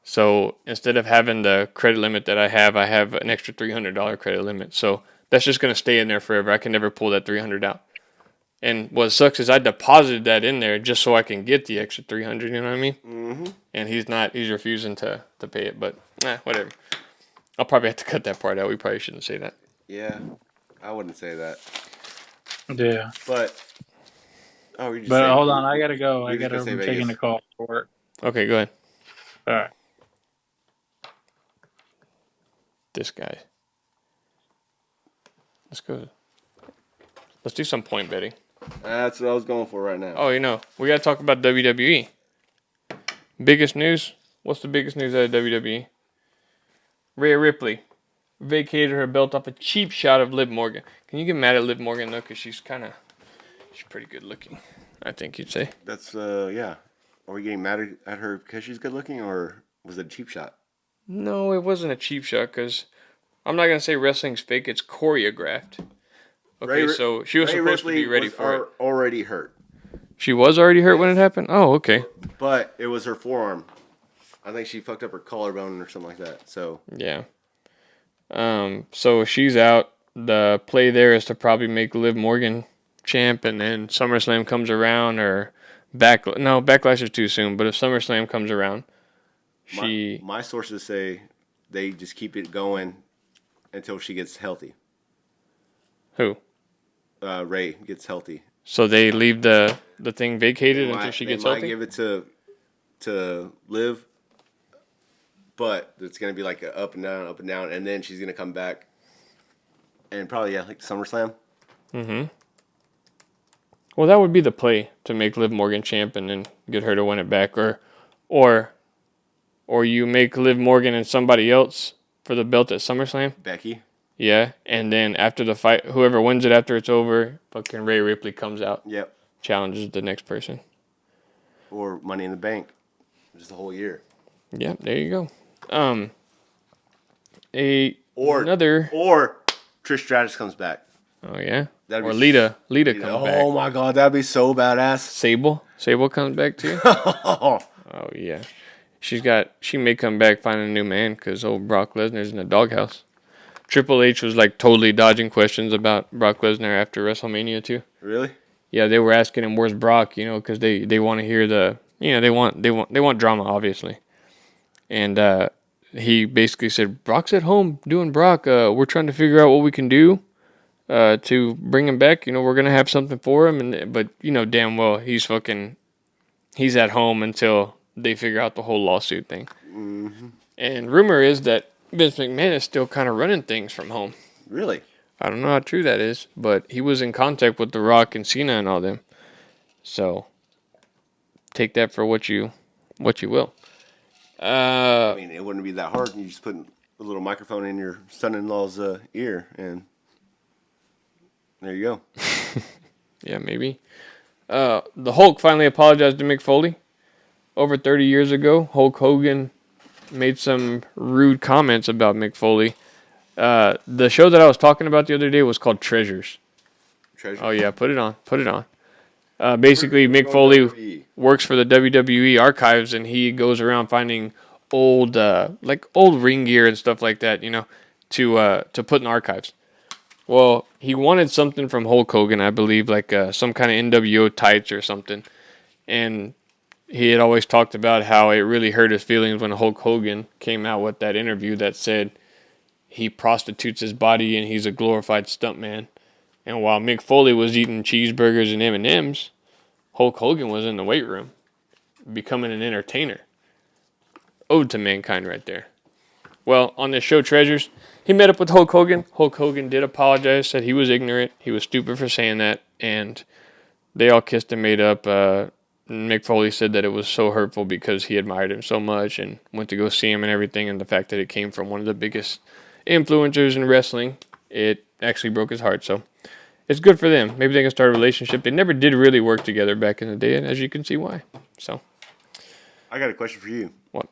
So instead of having the credit limit that I have an extra $300 credit limit. So that's just going to stay in there forever. I can never pull that $300 out. And what sucks is I deposited that in there just so I can get the extra $300. You know what I mean? Mm-hmm. And he's refusing to pay it. But whatever. I'll probably have to cut that part out. We probably shouldn't say that. Yeah. I wouldn't say that. Yeah. But Hold on, I gotta go. I'm just gonna say taking Vegas. a call for work. Okay, go ahead. All right. This guy. Let's go. Let's do some point betting. That's what I was going for right now. Oh, we got to talk about WWE. Biggest news? What's the biggest news out of WWE? Rhea Ripley vacated her belt off a cheap shot of Liv Morgan. Can you get mad at Liv Morgan, though? Because she's kind of She's pretty good looking, I think you'd say. That's yeah. Are we getting mad at her because she's good looking, or was it a cheap shot? No, it wasn't a cheap shot because I'm not gonna say wrestling's fake. It's choreographed. Okay, so she was Ray supposed Ripley to be ready was for it. already hurt, She was already hurt when it happened? Oh, okay. but it was her forearm. I think she fucked up her collarbone or something like that. So Yeah. So she's out. The play there is to probably make Liv Morgan champ, and then SummerSlam comes around, or Backlash is too soon. But if SummerSlam comes around, my sources say they just keep it going until she gets healthy. Who? Ray gets healthy. So they leave the thing vacated until she gets they might healthy. give it to Liv, but it's gonna be like a up and down, and then she's gonna come back, and probably like SummerSlam. Mm-hmm. Well, that would be the play, to make Liv Morgan champ and then get her to win it back, or you make Liv Morgan and somebody else for the belt at SummerSlam. Becky. Yeah, and then after the fight, whoever wins it after it's over, fucking Rhea Ripley comes out. Yep. Challenges the next person. Or Money in the Bank, just the whole year. Yep, there you go. Or Trish Stratus comes back. Oh yeah. That'd Or be Lita comes back. Oh my god, that'd be so badass. Sable comes back too. Oh yeah. She may come back finding a new man because old Brock Lesnar's in the doghouse. Triple H was like totally dodging questions about Brock Lesnar after WrestleMania too. Really? Yeah, they were asking him where's Brock, because they want to hear they want drama obviously, and he basically said Brock's at home doing Brock. We're trying to figure out what we can do to bring him back. We're gonna have something for him, but damn well he's at home until they figure out the whole lawsuit thing. Mm-hmm. And rumor is that Vince McMahon is still kind of running things from home. Really? I don't know how true that is, but he was in contact with The Rock and Cena and all them. So take that for what you will. I mean, it wouldn't be that hard. You just put a little microphone in your son-in-law's ear, and there you go. Yeah, maybe. The Hulk finally apologized to Mick Foley. Over 30 years ago, Hulk Hogan made some rude comments about Mick Foley. The show that I was talking about the other day was called Treasures. Oh yeah, put it on. Basically, Mick Foley works for the WWE archives, and he goes around finding old ring gear and stuff like that, to put in archives. Well, he wanted something from Hulk Hogan, I believe, like some kind of NWO tights or something, and he had always talked about how it really hurt his feelings when Hulk Hogan came out with that interview that said he prostitutes his body and he's a glorified stuntman. And while Mick Foley was eating cheeseburgers and M&Ms, Hulk Hogan was in the weight room, becoming an entertainer. Ode to mankind right there. Well, on this show Treasures, he met up with Hulk Hogan. Hulk Hogan did apologize, said he was ignorant, he was stupid for saying that, and they all kissed and made up. Mick Foley said that it was so hurtful because he admired him so much and went to go see him and everything, and the fact that it came from one of the biggest influencers in wrestling, it actually broke his heart. So it's good for them. Maybe they can start a relationship. They never did really work together back in the day, and as you can see why. So I got a question for you. What?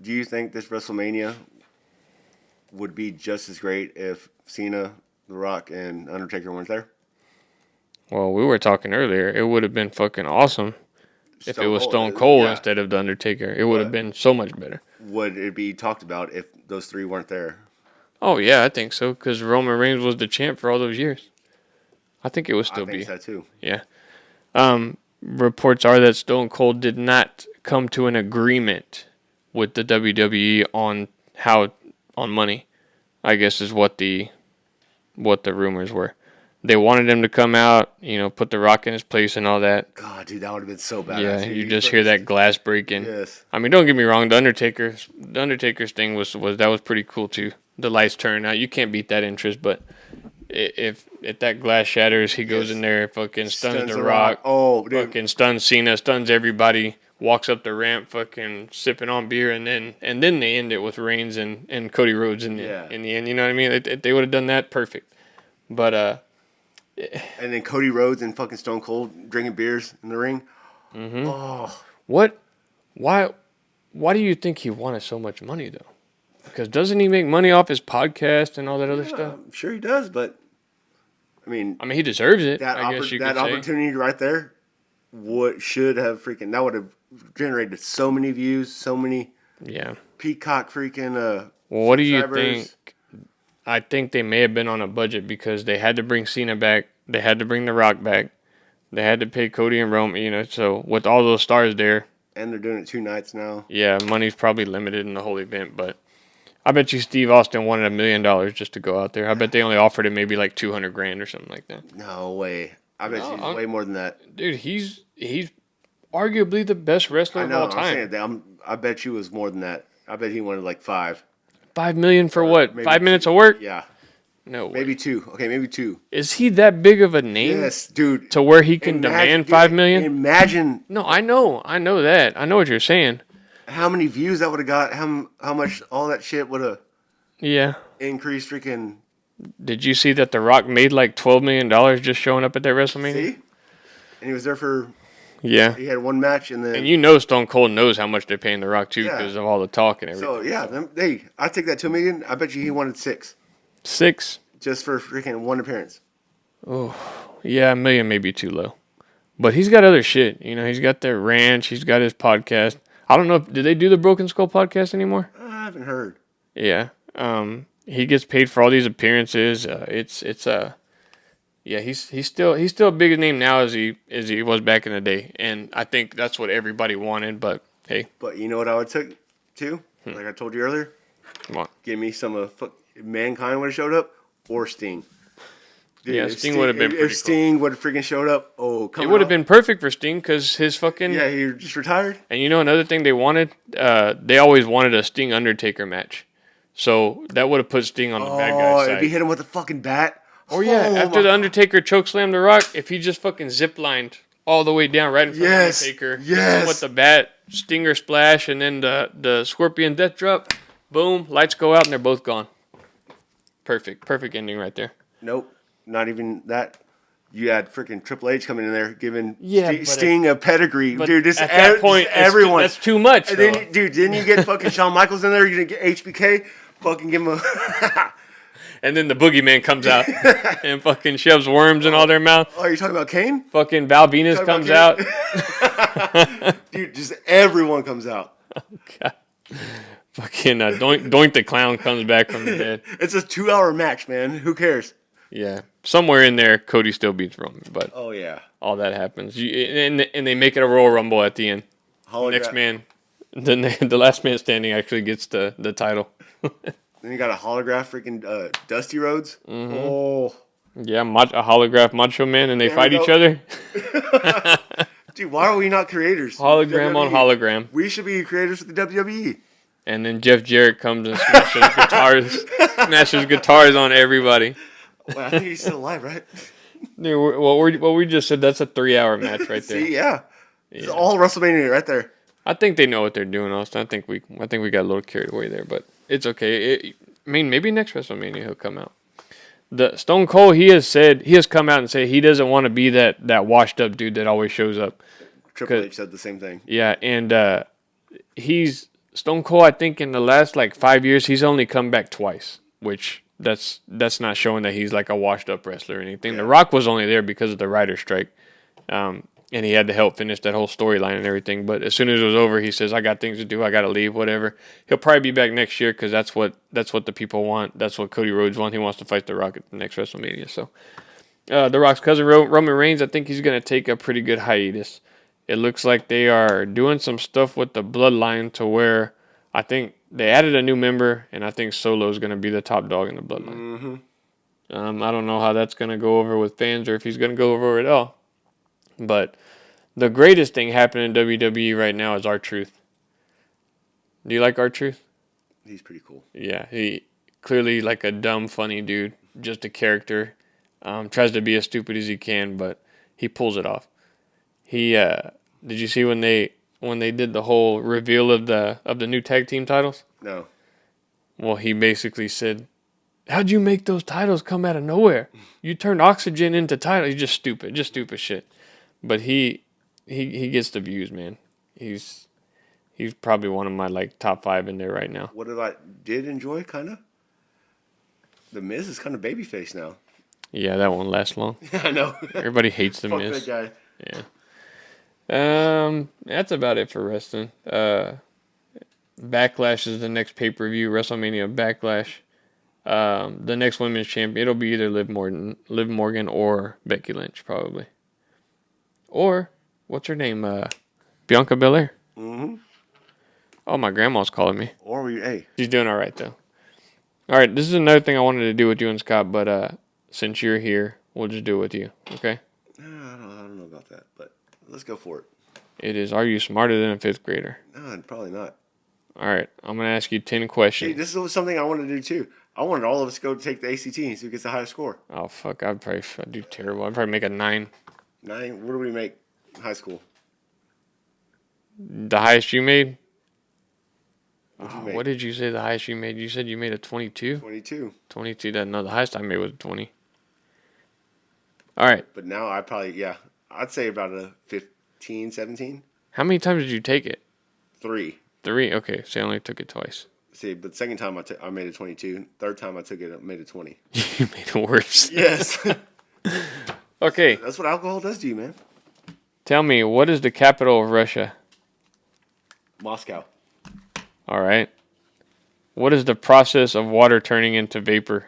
Do you think this WrestleMania would be just as great if Cena, The Rock, and Undertaker weren't there? Well, we were talking earlier. It would have been fucking awesome if it was Stone Cold instead of The Undertaker. It would have been so much better. Would it be talked about if those three weren't there? Oh, yeah, I think so, because Roman Reigns was the champ for all those years. I think it would still be. I think so, too. Yeah. Reports are that Stone Cold did not come to an agreement with the WWE on money, I guess is what the rumors were. They wanted him to come out, put The Rock in his place and all that. God, dude, that would have been so bad. Yeah, you just hear that glass breaking. Yes. I mean, don't get me wrong. The Undertaker's thing was pretty cool too. The lights turn out. You can't beat that interest. But if that glass shatters, he goes in there, fucking stuns The Rock. Oh, dude. Fucking stuns Cena, stuns everybody. Walks up the ramp, fucking sipping on beer, and then they end it with Reigns and Cody Rhodes in the end. You know what I mean? They would have done that perfect. But And then Cody Rhodes and fucking Stone Cold drinking beers in the ring. Mm-hmm. Oh, What? Why do you think he wanted so much money, though? Because doesn't he make money off his podcast and all that other stuff? I'm sure he does, but I mean, He deserves it, that I guess you that could say. opportunity right there, that would have generated so many views, so many Yeah. Peacock freaking Well, what do you subscribers. think? I think they may have been on a budget because they had to bring Cena back. They had to bring The Rock back. They had to pay Cody and Roman, so with all those stars there, And they're doing it 2 nights now. yeah, money's probably limited in the whole event, but I bet you Steve Austin wanted $1 million just to go out there. I bet they only offered him maybe like 200 grand or something like that. No way. I bet No, he's way more than that. Dude, he's arguably the best wrestler I know. of all I'm time. saying that. I bet you it was more than that. I bet he wanted like 5. $5 million for what? Maybe 5 minutes 2. of work? Yeah, No way. maybe 2. Okay, maybe 2. Is he that big of a name Yes, dude. to where he can demand $5 million? Imagine No, I know that. I know what you're saying. how many views that would have got. How much all that shit would have Yeah. increased. Freaking Did you see that The Rock made like $12 million just showing up at that WrestleMania? see, and he was there for. Yeah. He had 1 match, and then. And you know Stone Cold knows how much they're paying The Rock too Yeah. because of all the talk and everything. So yeah, hey, I take that $2 million. I bet you he wanted 6 6. just for freaking 1 appearance. Yeah, $1 million may be too low. But he's got other shit. He's got their ranch. He's got his podcast. I don't know. Do they do the Broken Skull podcast anymore? I haven't heard. Yeah. He gets paid for all these appearances. Yeah, he's still a bigger name now as he was back in the day, and I think that's what everybody wanted. But hey, But you know what I would take too? Like I told you earlier, come on. give me some of Mankind would have showed up or Sting. Dude, Yeah, if Sting would have been pretty If Sting would have freaking showed up, It would have been perfect for Sting because his fucking Yeah, he just retired. And another thing they wanted, they always wanted a Sting Undertaker match, so that would have put Sting on the bad Oh, guy's if side. he hit him with a fucking bat. Or yeah, after the Undertaker chokeslammed The Rock, if he just fucking ziplined all the way down right in front Yes, of Undertaker, yes. with the bat, Stinger splash, and then the Scorpion Death Drop, boom, lights go out and they're both gone. Perfect ending right there. Nope, not even that. You had freaking Triple H coming in there giving Yeah, but Sting a pedigree, But dude. This at that point, everyone. that's too much. And though. then, dude, didn't you get fucking Shawn Michaels in there? You didn't get HBK? Fucking give him a. And then the boogeyman comes out and fucking shoves worms in all their mouth. Oh, you're talking about Kane? Fucking Val Venus Talking comes about out. Dude, just everyone comes out. God. Fucking Doink the Clown comes back from the dead. It's a 2-hour match, man. Who cares? Yeah. Somewhere in there, Cody still beats Roman, but Oh, yeah. all that happens. And they make it a Royal Rumble at the end. Next man, the last man standing actually gets the title. Then you got a holograph freaking Dusty Rhodes. Mm-hmm. Oh. Yeah, a holograph Macho Man, and they There fight we each go. other. Dude, why are we not creators? Hologram on WWE. hologram. We should be creators with the WWE. And then Jeff Jarrett comes and smashes guitars on everybody. Well, I think he's still alive, right? Dude, what we just said, that's a 3-hour match right there. See, yeah. It's all WrestleMania right there. I think they know what they're doing, Austin. I think we got a little carried away there, but it's okay. Maybe next WrestleMania he'll come out. The Stone Cold, he has come out and said he doesn't want to be that washed up dude that always shows up. Triple H said the same thing. Yeah, and he's Stone Cold. I think in the last 5 years, he's only come back twice, which that's not showing that he's like a washed up wrestler or anything. Yeah. The Rock was only there because of the writer's strike. And he had to help finish that whole storyline and everything. But as soon as it was over, he says, "I got things to do. I got to leave. Whatever." He'll probably be back next year because that's what the people want. That's what Cody Rhodes wants. He wants to fight The Rock at the next WrestleMania. So, The Rock's cousin Roman Reigns, I think he's going to take a pretty good hiatus. It looks like they are doing some stuff with the bloodline to where I think they added a new member, and I think Solo is going to be the top dog in the bloodline. Mm-hmm. I don't know how that's going to go over with fans or if he's going to go over at all. But the greatest thing happening in WWE right now is R-Truth. Do you like R-Truth? He's pretty cool. Yeah, he clearly like a dumb, funny dude, just a character. Tries to be as stupid as he can, but he pulls it off. He did you see when they did the whole reveal of the new tag team titles? No. Well, he basically said how'd you make those titles come out of nowhere? You turned oxygen into titles. Just stupid shit. But he gets the views, man. He's probably one of my like top 5 in there right now. What I did enjoy, kind of. The Miz is kind of babyface now. Yeah, that won't last long. I know. Everybody hates the Fuck Miz. that guy. Yeah. That's about it for wrestling. Backlash is the next pay-per-view. WrestleMania Backlash. The next women's champion, it'll be either Liv Morgan or Becky Lynch, probably. Or, what's her name? Bianca Belair. Mm-hmm. Oh, my grandma's calling me. Or hey. She's doing all right, though. All right, this is another thing I wanted to do with you and Scott, but since you're here, we'll just do it with you, okay? I don't know about that, but let's go for it. It is, are you smarter than a 5th grader? No, probably not. All right, I'm going to ask you 10 questions. Hey, this is something I wanted to do, too. I wanted all of us to go take the ACT and see who gets the highest score. Oh, fuck, I'd do terrible. I'd probably make a 9. 9? What do we make in high school? The highest you made? What'd you make? What did you say the highest you made? You said you made a 22? 22. 22, no, the highest I made was a 20. All right. But now I probably, I'd say about a 15, 17. How many times did you take it? 3. 3? Okay, so I only took it twice. See, but the second time I made a 22. Third time I took it, I made a 20. You made it worse. Yes. Okay, That's what alcohol does to you, man. tell me, what is the capital of Russia? Moscow. All right. What is the process of water turning into vapor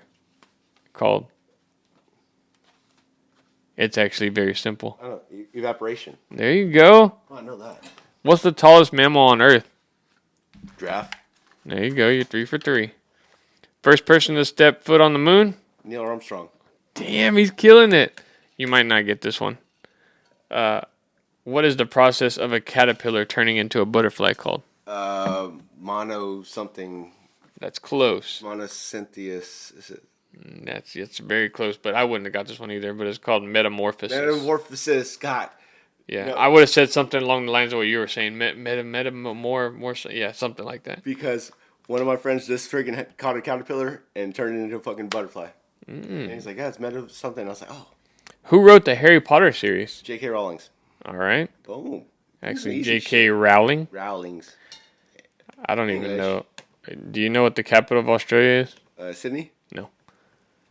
called? It's actually very simple. I don't know. Evaporation. There you go. Oh, I know that. What's the tallest mammal on Earth? Giraffe. There you go. You're 3 for 3. First person to step foot on the moon? Neil Armstrong. Damn, he's killing it. You might not get this one. What is the process of a caterpillar turning into a butterfly called? Mono something. That's close. Monocynthius. Is it? It's very close, but I wouldn't have got this one either. But it's called metamorphosis. Metamorphosis, Scott. Yeah, No. I would have said something along the lines of what you were saying. Yeah, something like that. Because one of my friends just freaking caught a caterpillar and turned it into a fucking butterfly. And he's like, yeah, it's meta something. I was like, oh. Who wrote the Harry Potter series? J.K. Rowling's. All right. Boom. Actually, Easy J.K. Rowling. Rowling's. I don't even English. know. Do you know what the capital of Australia is? Sydney? No.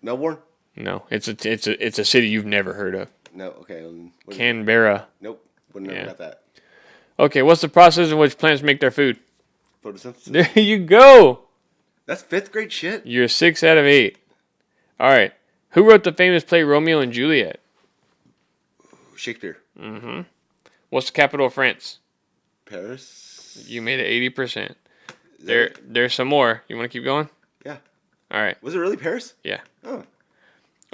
Melbourne? No. It's a city you've never heard of. No. Okay. What is it? Canberra. Nope. Wouldn't have got that. Okay, what's the process in which plants make their food? Photosynthesis. There you go. That's 5th grade shit. You're 6 out of 8. All right. Who wrote the famous play Romeo and Juliet? Shakespeare. Mm-hmm. What's the capital of France? Paris. You made it 80%. There's some more. You want to keep going? Yeah. All right. Was it really Paris? Yeah. Oh.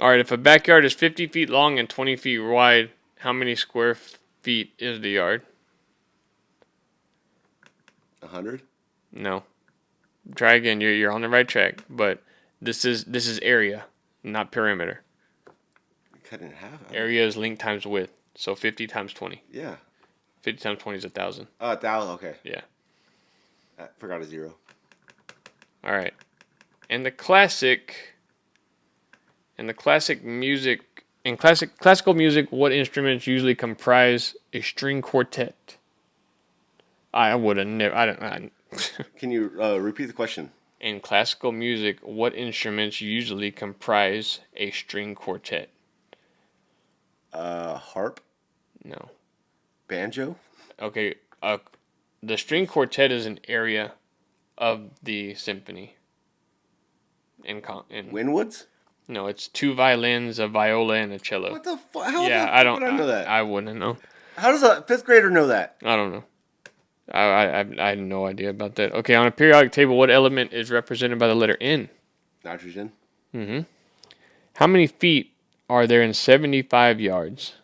All right. If a backyard is 50 feet long and 20 feet wide, how many square feet is the yard? 100? No. Try again. You're on the right track, but this is area, not perimeter. Cut it in half. Area is length times width, so 50 times 20. Yeah. 50 times 20 is 1,000. 1,000. Okay. Yeah. I forgot a 0. All right. And classical music, what instruments usually comprise a string quartet? I would have never. I don't. Can you repeat the question? In classical music, what instruments usually comprise a string quartet? Harp? No. Banjo? Okay. The string quartet is an area of the symphony. In Winwoods? No, it's 2 violins, a viola, and a cello. What the fuck? How Yeah, the fuck I don't. would I know that? I wouldn't know. How does a 5th grader know that? I don't know. I had no idea about that. Okay, on a periodic table, what element is represented by the letter N? Nitrogen. Mm-hmm. How many feet are there in 75 yards?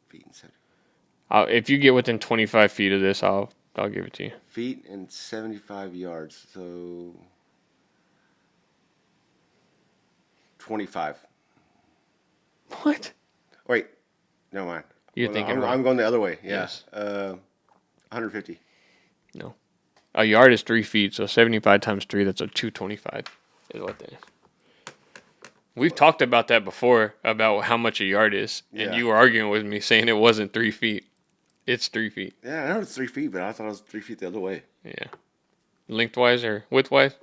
Feet and 70. If you get within 25 feet of this, I'll give it to you. Feet and 75 yards. So 25. What? Wait. Never mind. You're thinking wrong. I'm going the other way. Yeah. Yes. 150. No. A yard is 3 feet, so 75 times 3, that's a 225 is what that is. We've talked about that before, about how much a yard is. And Yeah. you were arguing with me saying it wasn't 3 feet. It's 3 feet. Yeah, I know it's 3 feet, but I thought it was 3 feet the other way. Yeah. Lengthwise or widthwise?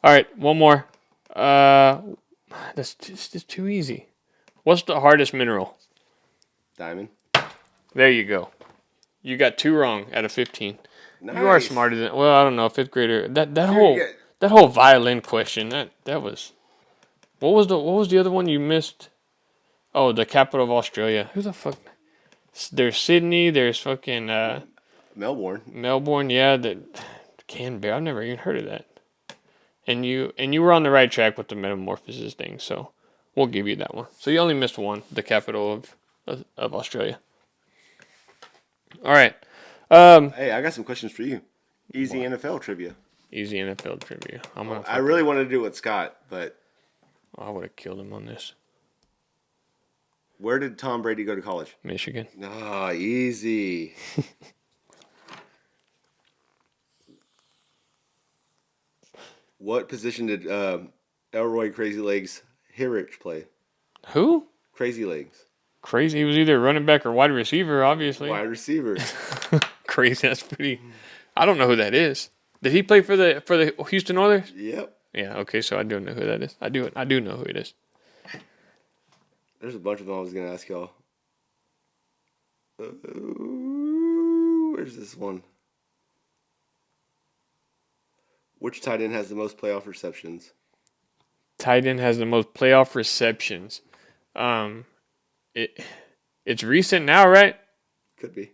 All right, one more. That's just too easy. What's the hardest mineral? Diamond. There you go. You got 2 wrong out of 15. Nice. You are smarter than, well, I don't know, 5th grader. That Dude, whole yeah. that whole violin question, that was. What was the other one you missed? Oh, the capital of Australia. Who the fuck? There's Sydney. There's fucking Melbourne. Melbourne. Yeah, the Canberra. I've never even heard of that. And you were on the right track with the metamorphosis thing, so we'll give you that one. So you only missed one, the capital of Australia. All right. Hey, I got some questions for you. Easy NFL trivia. Easy NFL trivia. I really wanted to do it with Scott, but I would have killed him on this. where did Tom Brady go to college? Michigan. Ah, easy. What position did Elroy Crazy Legs Hirrich play? Who? Crazy Legs. Crazy. He was either running back or wide receiver, obviously. Wide receiver. Crazy. That's pretty. I don't know who that is. Did he play for the Houston Oilers? Yep. Yeah. Okay. So I do know who that is. I do know who it is. There's a bunch of them I was going to ask y'all. Where's this one? Which tight end has the most playoff receptions? Tight end has the most playoff receptions. It's recent now, right? Could be.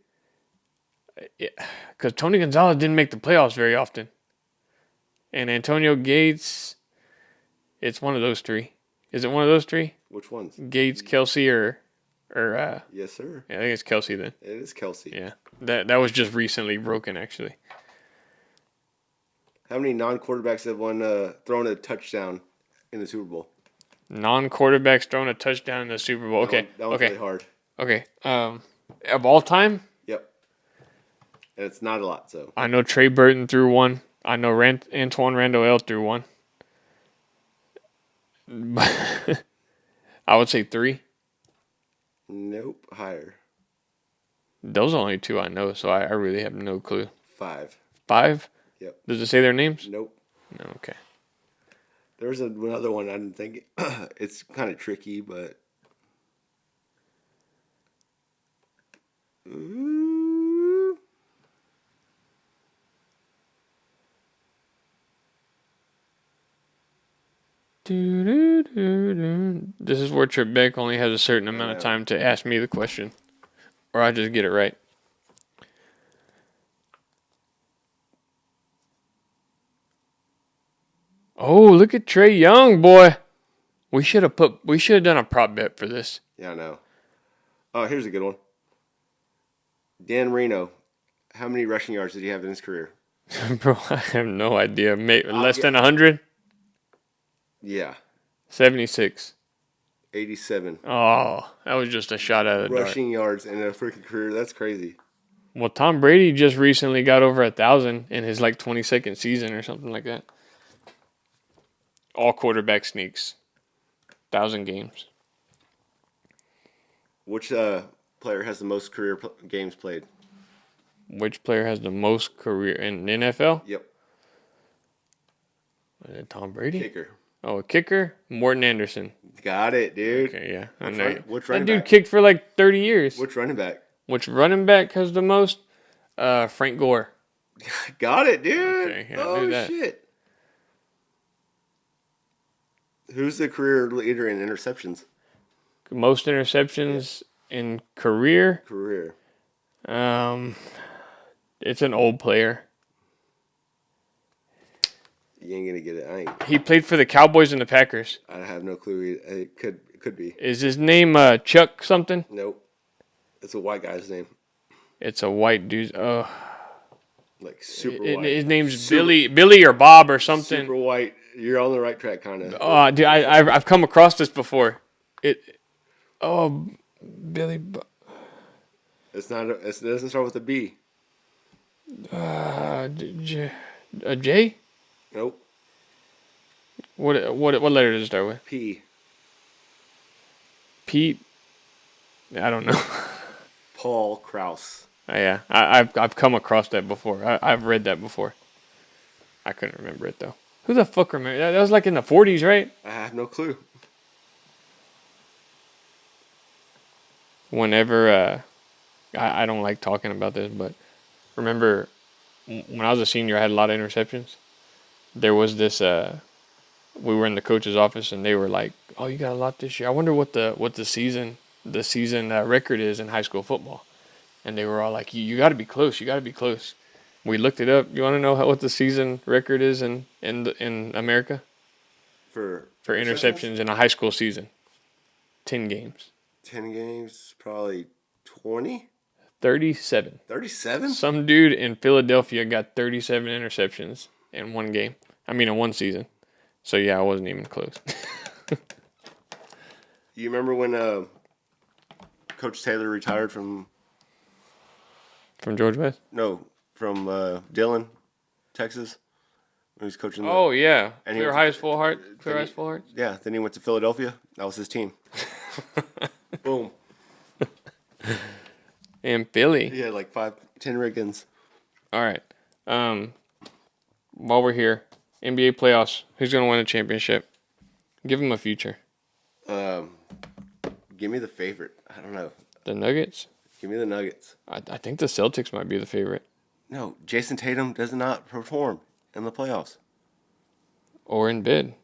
Because Tony Gonzalez didn't make the playoffs very often. And Antonio Gates, it's one of those 3. Is it one of those 3? Which ones? Gates, Kelsey, or Yes, sir. I think it's Kelsey then. It is Kelsey. Yeah, that was just recently broken actually. How many non-quarterbacks have thrown a touchdown in the Super Bowl? Non-quarterbacks throwing a touchdown in the Super Bowl. Okay, That one's really hard. Okay. Of all time, Yep. And it's not a lot, so. I know Trey Burton threw one. I know Antoine Randall threw one. I would say 3. Nope, higher. Those are only 2 I know, so I really have no clue. 5. 5? Yep. Does it say their names? Nope. No, okay. There's another one I didn't think. It's kind of tricky, but. Ooh. This is where Trebek only has a certain amount of time to ask me the question, or I just get it right. Oh, look at Trey Young, boy. We should have done a prop bet for this. Yeah, I know. Oh, here's a good one. Dan Marino, how many rushing yards did he have in his career? Bro, I have no idea. Less than 100? Yeah. 76. 87. Oh, that was just a shot out of the dark. Rushing yards in a freaking career. That's crazy. Well, Tom Brady just recently got over 1,000 in his 22nd season or something like that. All quarterback sneaks. 1,000 games. Which player has the most career games played? Which player has the most career in the NFL? Yep. Is it Tom Brady? Kicker. Oh, a kicker? Morton Anderson. Got it, dude. Okay, yeah. Which That running dude back? kicked for 30 years. Which running back? Which running back has the most? Frank Gore. Got it, dude. Okay, yeah, I knew that. Shit. Who's the career leader in interceptions? Most interceptions in career? Career. It's an old player. You ain't gonna get it. He played for the Cowboys and the Packers. I have no clue. It could be. Is his name Chuck something? Nope. It's a white guy's name. It's a white dude. Like super white. His name's Billy or Bob or something. Super white. You're on the right track, kind of. Oh, dude, I've come across this before. Billy. It's not. It doesn't start with a B. J? Nope. What letter does it start with? P. Pete. I don't know. Paul Krause. Yeah, I've come across that before. I've read that before. I couldn't remember it though. Who the fuck remember that? That was like in the 40s, right? I have no clue. Whenever I don't like talking about this, but remember when I was a senior, I had a lot of interceptions. There was this. We were in the coach's office, and they were like, "Oh, you got a lot this year. I wonder what the season record is in high school football." And they were all like, "You got to be close. You got to be close." We looked it up. You want to know what the season record is in America For interceptions in a high school season? 10 games. 10 games, probably 20? 37. 37? Some dude in Philadelphia got 37 interceptions in one game. I mean, in one season. So, yeah, I wasn't even close. You remember when Coach Taylor retired from... From George West? No, from Dillon, Texas. When he was coaching. Oh, yeah. And Clear Eyes Full Heart. Clear Eyes Full Heart. Yeah, then he went to Philadelphia. That was his team. Boom. And Philly. He had like 10 Riggins. All right. While we're here, NBA playoffs. Who's going to win a championship? Give them a future. Give me the favorite. I don't know. The Nuggets? Give me the Nuggets. I think the Celtics might be the favorite. No, Jason Tatum does not perform in the playoffs. Or in bed.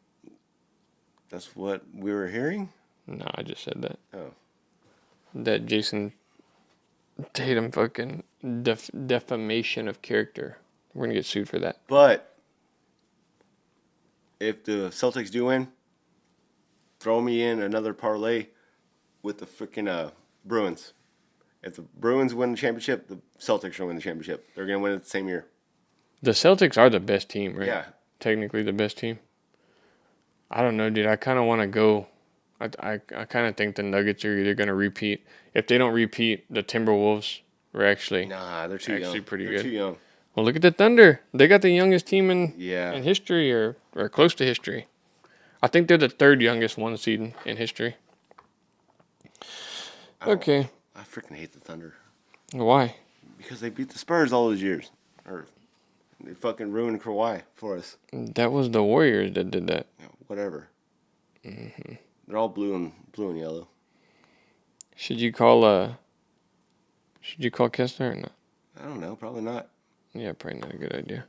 That's what we were hearing? No, I just said that. Oh. That Jason Tatum fucking defamation of character. We're going to get sued for that. But if the Celtics do win, throw me in another parlay with the freaking Bruins. If the Bruins win the championship, the Celtics will win the championship. They're going to win it the same year. The Celtics are the best team, right? Yeah. Technically the best team. I don't know, dude. I kind of want to go. I kind of think the Nuggets are either going to repeat. If they don't repeat, the Timberwolves are actually Nah, they're too young. actually pretty They're good. too young. Well, look at the Thunder. They got the youngest team in history or close to history. I think they're the third youngest one seed in history. Okay. I freaking hate the Thunder. Why? Because they beat the Spurs all those years. Or they fucking ruined Kawhi for us. That was the Warriors that did that. Yeah, whatever. Mm-hmm. They're all blue and yellow. Should you call Kessler or not? I don't know. Probably not. Yeah, probably not a good idea.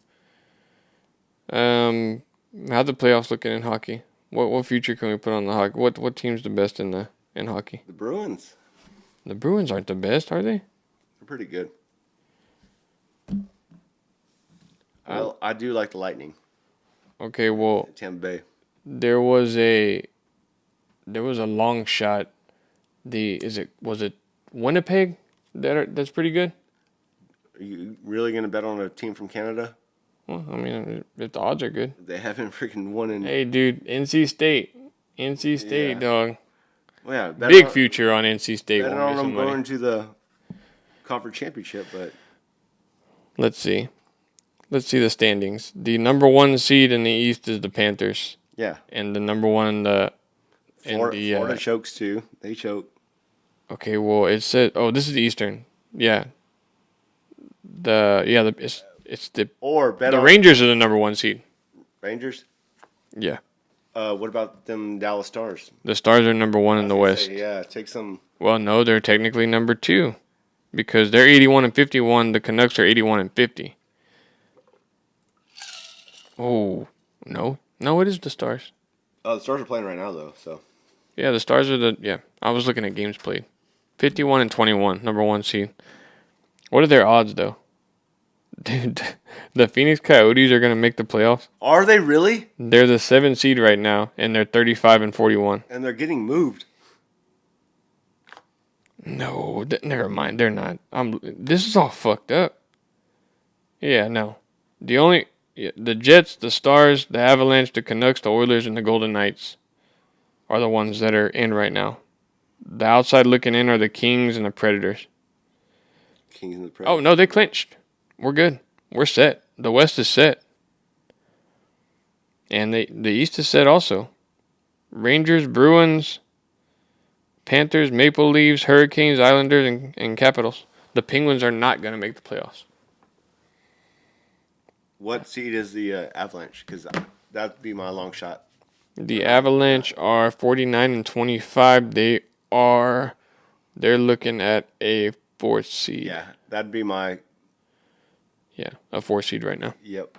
How the playoffs looking in hockey? What future can we put on the hockey? What team's the best in hockey? The Bruins. The Bruins aren't the best, are they? They're pretty good. Well, I do like the Lightning. Okay, well, Tampa Bay. there was a long shot. Was it Winnipeg that's pretty good? Are you really going to bet on a team from Canada? Well, I mean, if the odds are good. They haven't freaking won in... Hey, dude, NC State, Yeah. dog. Well, yeah, Big future on NC State. Bet Won't on make some them money. going to the conference championship, but... Let's see the standings. The number 1 seed in the East is the Panthers, Yeah. and the number 1 in the Florida chokes too. They choke. Okay, well, it said. Oh, this is the Eastern. Yeah. It's the Or bet on Rangers are the number 1 seed. Rangers. Yeah. What about them Dallas Stars? The Stars are number 1 in the West. Yeah, take some. Well, no, they're technically number 2 because they're 81-51. The Canucks are 81-50. Oh no, it is the Stars. Oh, the Stars are playing right now though. So. Yeah, the Stars are I was looking at games played. 51-21, number 1 seed. What are their odds though? Dude, the Phoenix Coyotes are going to make the playoffs. Are they really? They're the 7th seed right now, and they're 35-41. And they're getting moved. No, never mind. They're not. This is all fucked up. Yeah, no. The Jets, the Stars, the Avalanche, the Canucks, the Oilers, and the Golden Knights are the ones that are in right now. The outside looking in are the Kings and the Predators. Kings and the Predators. Oh, no, they clinched. We're good. We're set. The West is set. And the East is set also. Rangers, Bruins, Panthers, Maple Leafs, Hurricanes, Islanders, and Capitals. The Penguins are not going to make the playoffs. What seed is the Avalanche? Because that'd be my long shot. The Avalanche are 49 and 25. They're looking at a 4th seed. Yeah, that'd be my. Yeah, a 4th seed right now. Yep,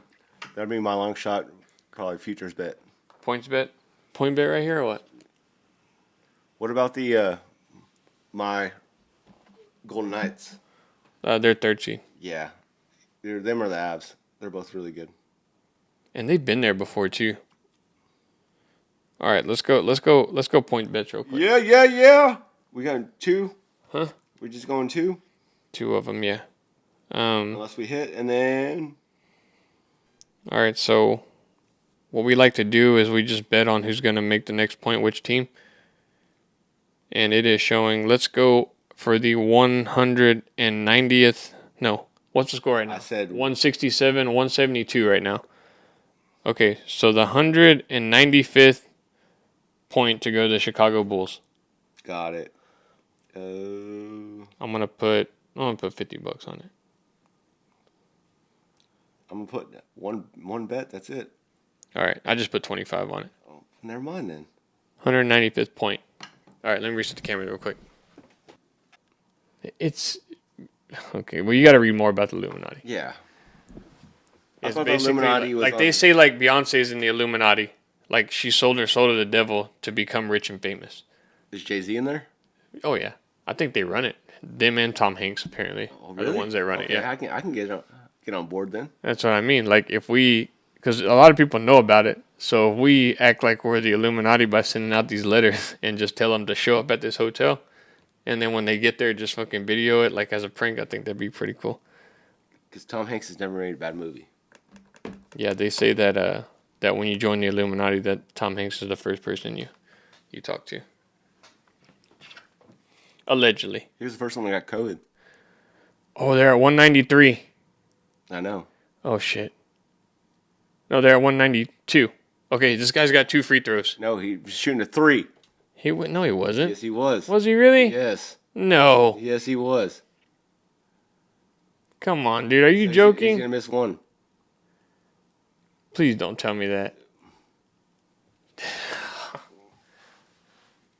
that'd be my long shot. Probably futures bet. Point bet right here or what? What about the my Golden Knights? They're 3rd seed. Yeah, them or the Avs. They're both really good. And they've been there before too. All right, let's go point bets real quick. Yeah. We got 2. Huh? We're just going 2. 2 of them, yeah. Unless we hit, and then. All right, so what we like to do is we just bet on who's going to make the next point, which team. And it is showing, let's go for the 190th. No, what's the score right now? I said 167, 172 right now. Okay, so the 195th point to go to the Chicago Bulls. Got it. I'm gonna put $50 on it. I'm gonna put one bet. That's it. All right, I just put 25 on it. Oh, never mind then. 195th point. All right, let me reset the camera real quick. It's okay. Well, you got to read more about the Illuminati. Yeah. I It's thought the basically Illuminati was like they say, like Beyonce's in the Illuminati. Like she sold her soul to the devil to become rich and famous. Is Jay-Z in there? Oh yeah, I think they run it. Them and Tom Hanks apparently are the ones that run it. Yeah, I can get on board then. that's what I mean. Like because a lot of people know about it. So if we act like we're the Illuminati by sending out these letters and just tell them to show up at this hotel, and then when they get there, just fucking video it like as a prank, I think that'd be pretty cool. Because Tom Hanks has never made a bad movie. Yeah, they say that that when you join the Illuminati, that Tom Hanks is the first person you talk to. Allegedly. He was the first one that got COVID. Oh, they're at 193. I know. Oh shit. No, they're at 192. Okay, this guy's got 2 free throws. No, he was shooting a 3. No, he wasn't. Yes, he was. Was he really? Yes. No. Yes, he was. Come on, dude. Are you He's joking? gonna miss 1. Please don't tell me that.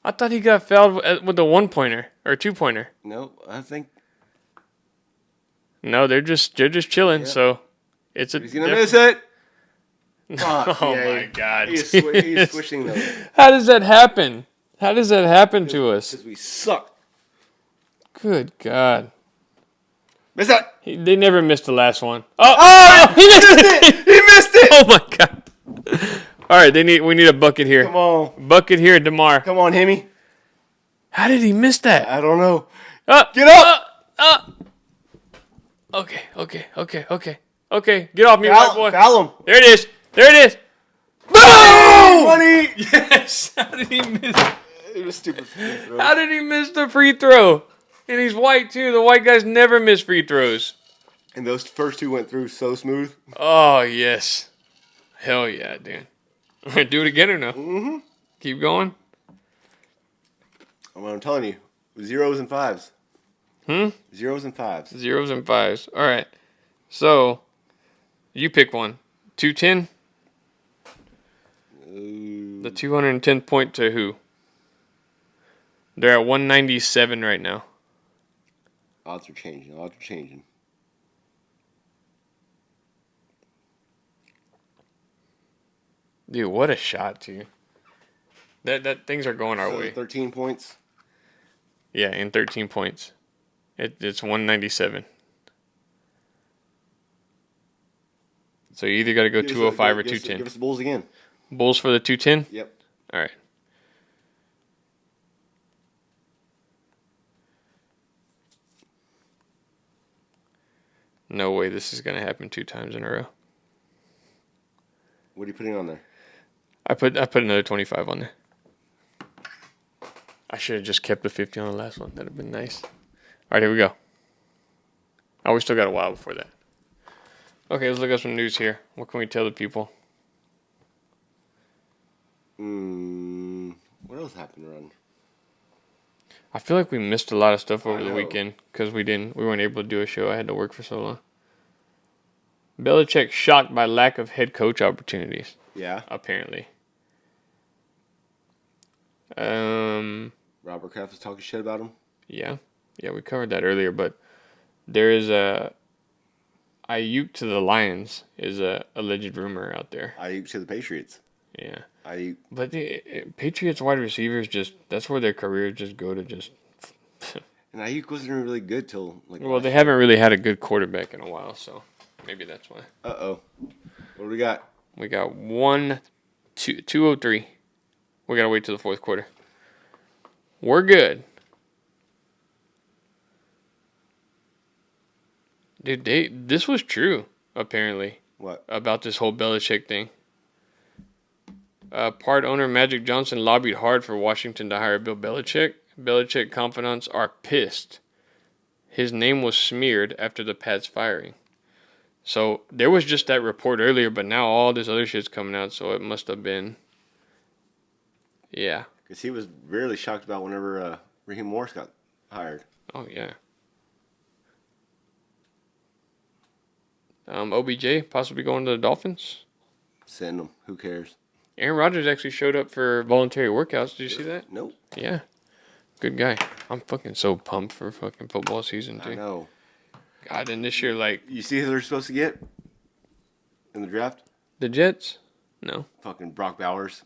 I thought he got fouled with a 1-pointer or 2-pointer. No, I think No, they're just chilling. Yeah. So it's a. he's gonna miss it. Oh my God! He's swishing those How does that happen? How does that happen to us? because we suck. Good God! Miss that. They never missed the last one. Oh, he missed it! He missed it. Oh my God! All right, we need a bucket here. Come on, Bucket here, DeMar. come on, Hemi. How did he miss that? I don't know. Get up! Okay. Get off me, white boy. Foul him. There it is. Boom! Money. Yes. How did he miss? It was stupid. How did he miss the free throw? And he's white too. The white guys never miss free throws. And those first 2 went through so smooth. Oh yes. Hell yeah, dude. All right, do it again or no? Mm-hmm. Keep going. I'm telling you, 0s and 5s. 0s and 5s. 0s and 5s. All right. So, you pick one. 210. The 210 point to who? They're at 197 right now. Odds are changing. Dude, what a shot, too. That things are going our So way. 13 points. Yeah, in 13 points. It's 197. So you either got to go 205 or 210. Give us the Bulls again. Bulls for the 210? Yep. All right. No way this is going to happen 2 times in a row. What are you putting on there? I put another 25 on there. I should have just kept the 50 on the last one. That'd have been nice. All right, here we go. Oh, we still got a while before that. Okay, let's look at some news here. What can we tell the people? What else happened around? I feel like we missed a lot of stuff over I the know. weekend because we weren't able to do a show. I had to work for so long. Belichick shocked by lack of head coach opportunities. Yeah. Apparently. Robert Kraft was talking shit about him. Yeah, we covered that earlier, but there is a Ayuk to the Lions is a alleged rumor out there. Ayuk to the Patriots. Yeah, Ayuk. but the Patriots wide receivers that's where their careers just go to just. And Ayuk wasn't really good till like. Well, they haven't really had a good quarterback in a while, so maybe that's why. Uh-oh. What do we got? We got 203. We gotta wait till the fourth quarter. We're good. Dude, this was true, apparently. What? About this whole Belichick thing. Part owner Magic Johnson lobbied hard for Washington to hire Bill Belichick. Belichick confidants are pissed. His name was smeared after the Pats firing. So there was just that report earlier, but now all this other shit's coming out, so it must have been. Yeah. Because he was really shocked about whenever Raheem Morris got hired. Oh, yeah. OBJ possibly going to the Dolphins. Send him. Who cares? Aaron Rodgers actually showed up for voluntary workouts. Did you see that? Nope. Yeah. Good guy. I'm fucking so pumped for fucking football season, I dude. know. God, and this year, like, You see who they're supposed to get in the draft? the Jets? No. Fucking Brock Bowers,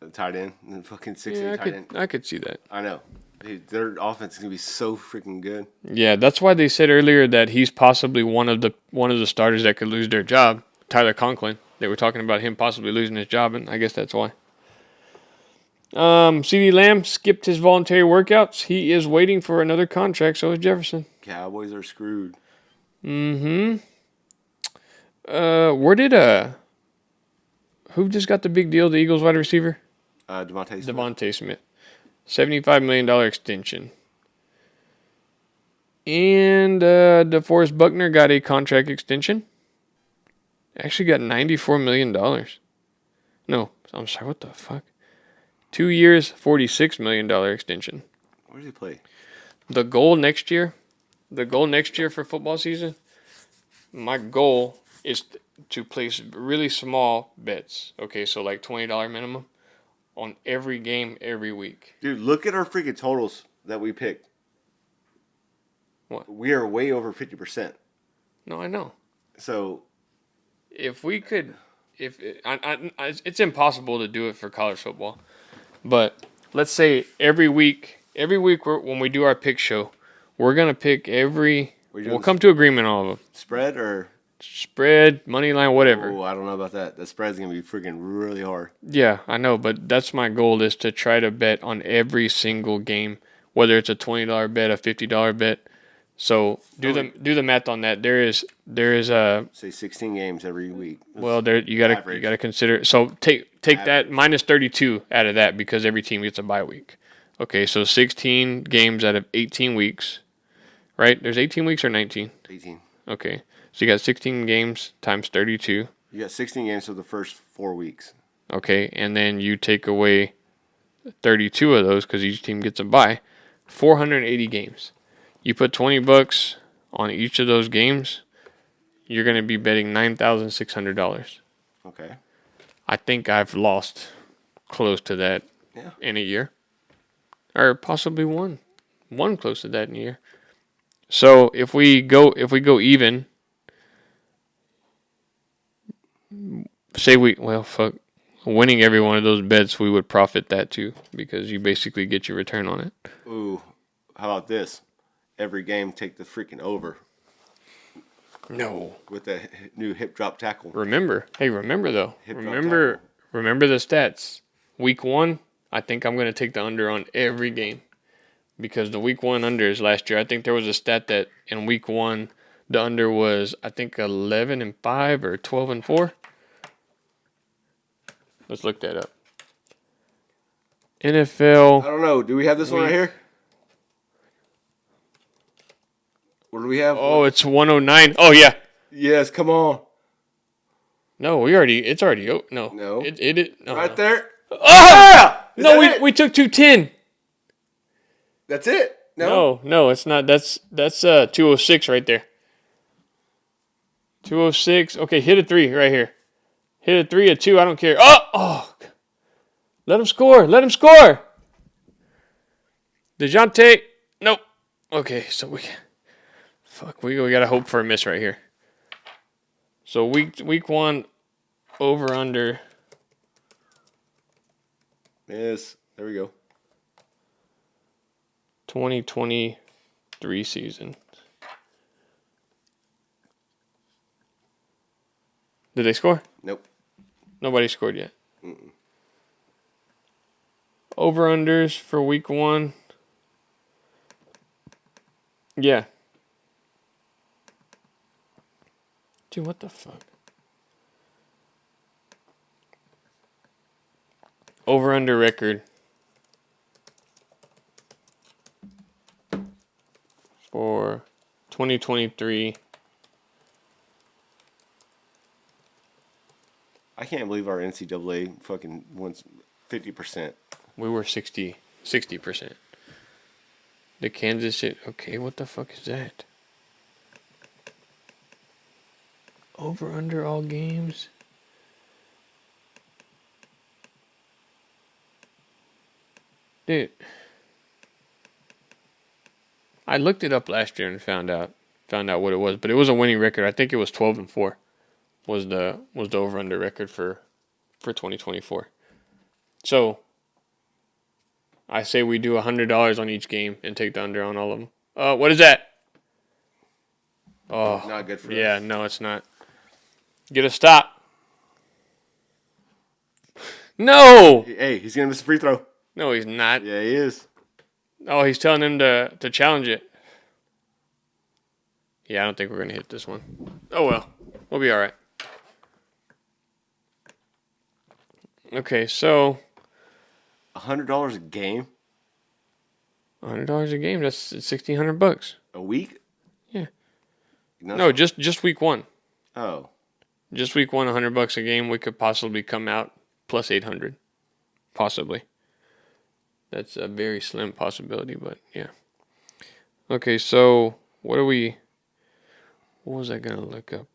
the tight end, and the fucking 6'8" Yeah, tight end. I could see that. I know. Dude, their offense is gonna be so freaking good. Yeah, that's why they said earlier that he's possibly one of the starters that could lose their job. Tyler Conklin. They were talking about him possibly losing his job, and I guess that's why. CeeDee Lamb skipped his voluntary workouts. He is waiting for another contract, so is Jefferson. Cowboys are screwed. Mm-hmm. Who just got the big deal? The Eagles wide receiver? Devontae Smith. Devontae Smith. $75 million extension. And DeForest Buckner got a contract extension. Actually got $94 million. No, I'm sorry, what the fuck? 2 years, $46 million extension. Where does he play? The goal next year for football season, my goal is to place really small bets. Okay, so like $20 minimum on every game every week. Dude, look at our freaking totals that we picked. What? We are way over 50%. No, I know. So If we could, it's impossible to do it for college football. But let's say every week when we do our pick show, we're gonna pick we'll come to agreement on all of them. spread or Spread, money line, whatever. Oh, I don't know about that. The spread's gonna be freaking really hard. Yeah, I know, but that's my goal is to try to bet on every single game, whether it's a $20 bet, a $50 bet. So do the math on that. There is a Say 16 games every week. you gotta consider. So take that minus 32 out of that because every team gets a bye week. Okay, so 16 games out of 18 weeks, right? There's 18 weeks or 19. 18. Okay, so you got 16 games times 32. You got 16 games for the first 4 weeks. Okay, and then you take away 32 of those because each team gets a bye. 480 games. You put $20 on each of those games, you're going to be betting $9,600. Okay. I think I've lost close to that in a year, or possibly one close to that in a year. So if we go even, say winning every one of those bets, we would profit that too because you basically get your return on it. Ooh, how about this? Every game, take the freaking over. No. With the new hip drop tackle. Remember though. Hip drop Remember the stats. Week 1, I think I'm going to take the under on every game because the week 1 unders last year. I think there was a stat that in week 1 the under was I think 11-5 or 12-4. Let's look that up. NFL. I don't know. Do we have this one right here? What do we have? Oh, it's 109. Oh yeah. Yes, come on. No, it's already no. No. It Right there. Oh! Yeah! No, we took 210. That's it. No. No, it's not. That's 206 right there. 206. Okay, hit a 3 right here. Hit a 3, a 2. I don't care. Oh. Let him score. Let him score. DeJounte. Nope. Okay, so we gotta hope for a miss right here. So week 1 over under. Yes. There we go. 2023 season. Did they score? Nope. Nobody scored yet. Over-unders for week 1. Yeah. Dude, what the fuck? Over-under record for 2023. I can't believe our NCAA fucking wants 50%. We were 60%. The Kansas shit. Okay, what the fuck is that? Over under all games. Dude. I looked it up last year and found out what it was, but it was a winning record. I think it was 12-4 was the over under record for 2024. So I say we do $100 on each game and take the under on all of them. What is that? Oh, Not good for us. Yeah, no, it's not. Get a stop. No. Hey, he's gonna miss a free throw. No, he's not. Yeah, he is. Oh, he's telling him to challenge it. Yeah, I don't think we're gonna hit this one. Oh well, we'll be all right. Okay, so $100 a game $100 a game. That's $1,600. a week. Yeah. No, No, just week 1. Oh, Just week 1, $100 a game. We could possibly come out plus 800, possibly. That's a very slim possibility, but yeah. Okay, so what was I gonna look up?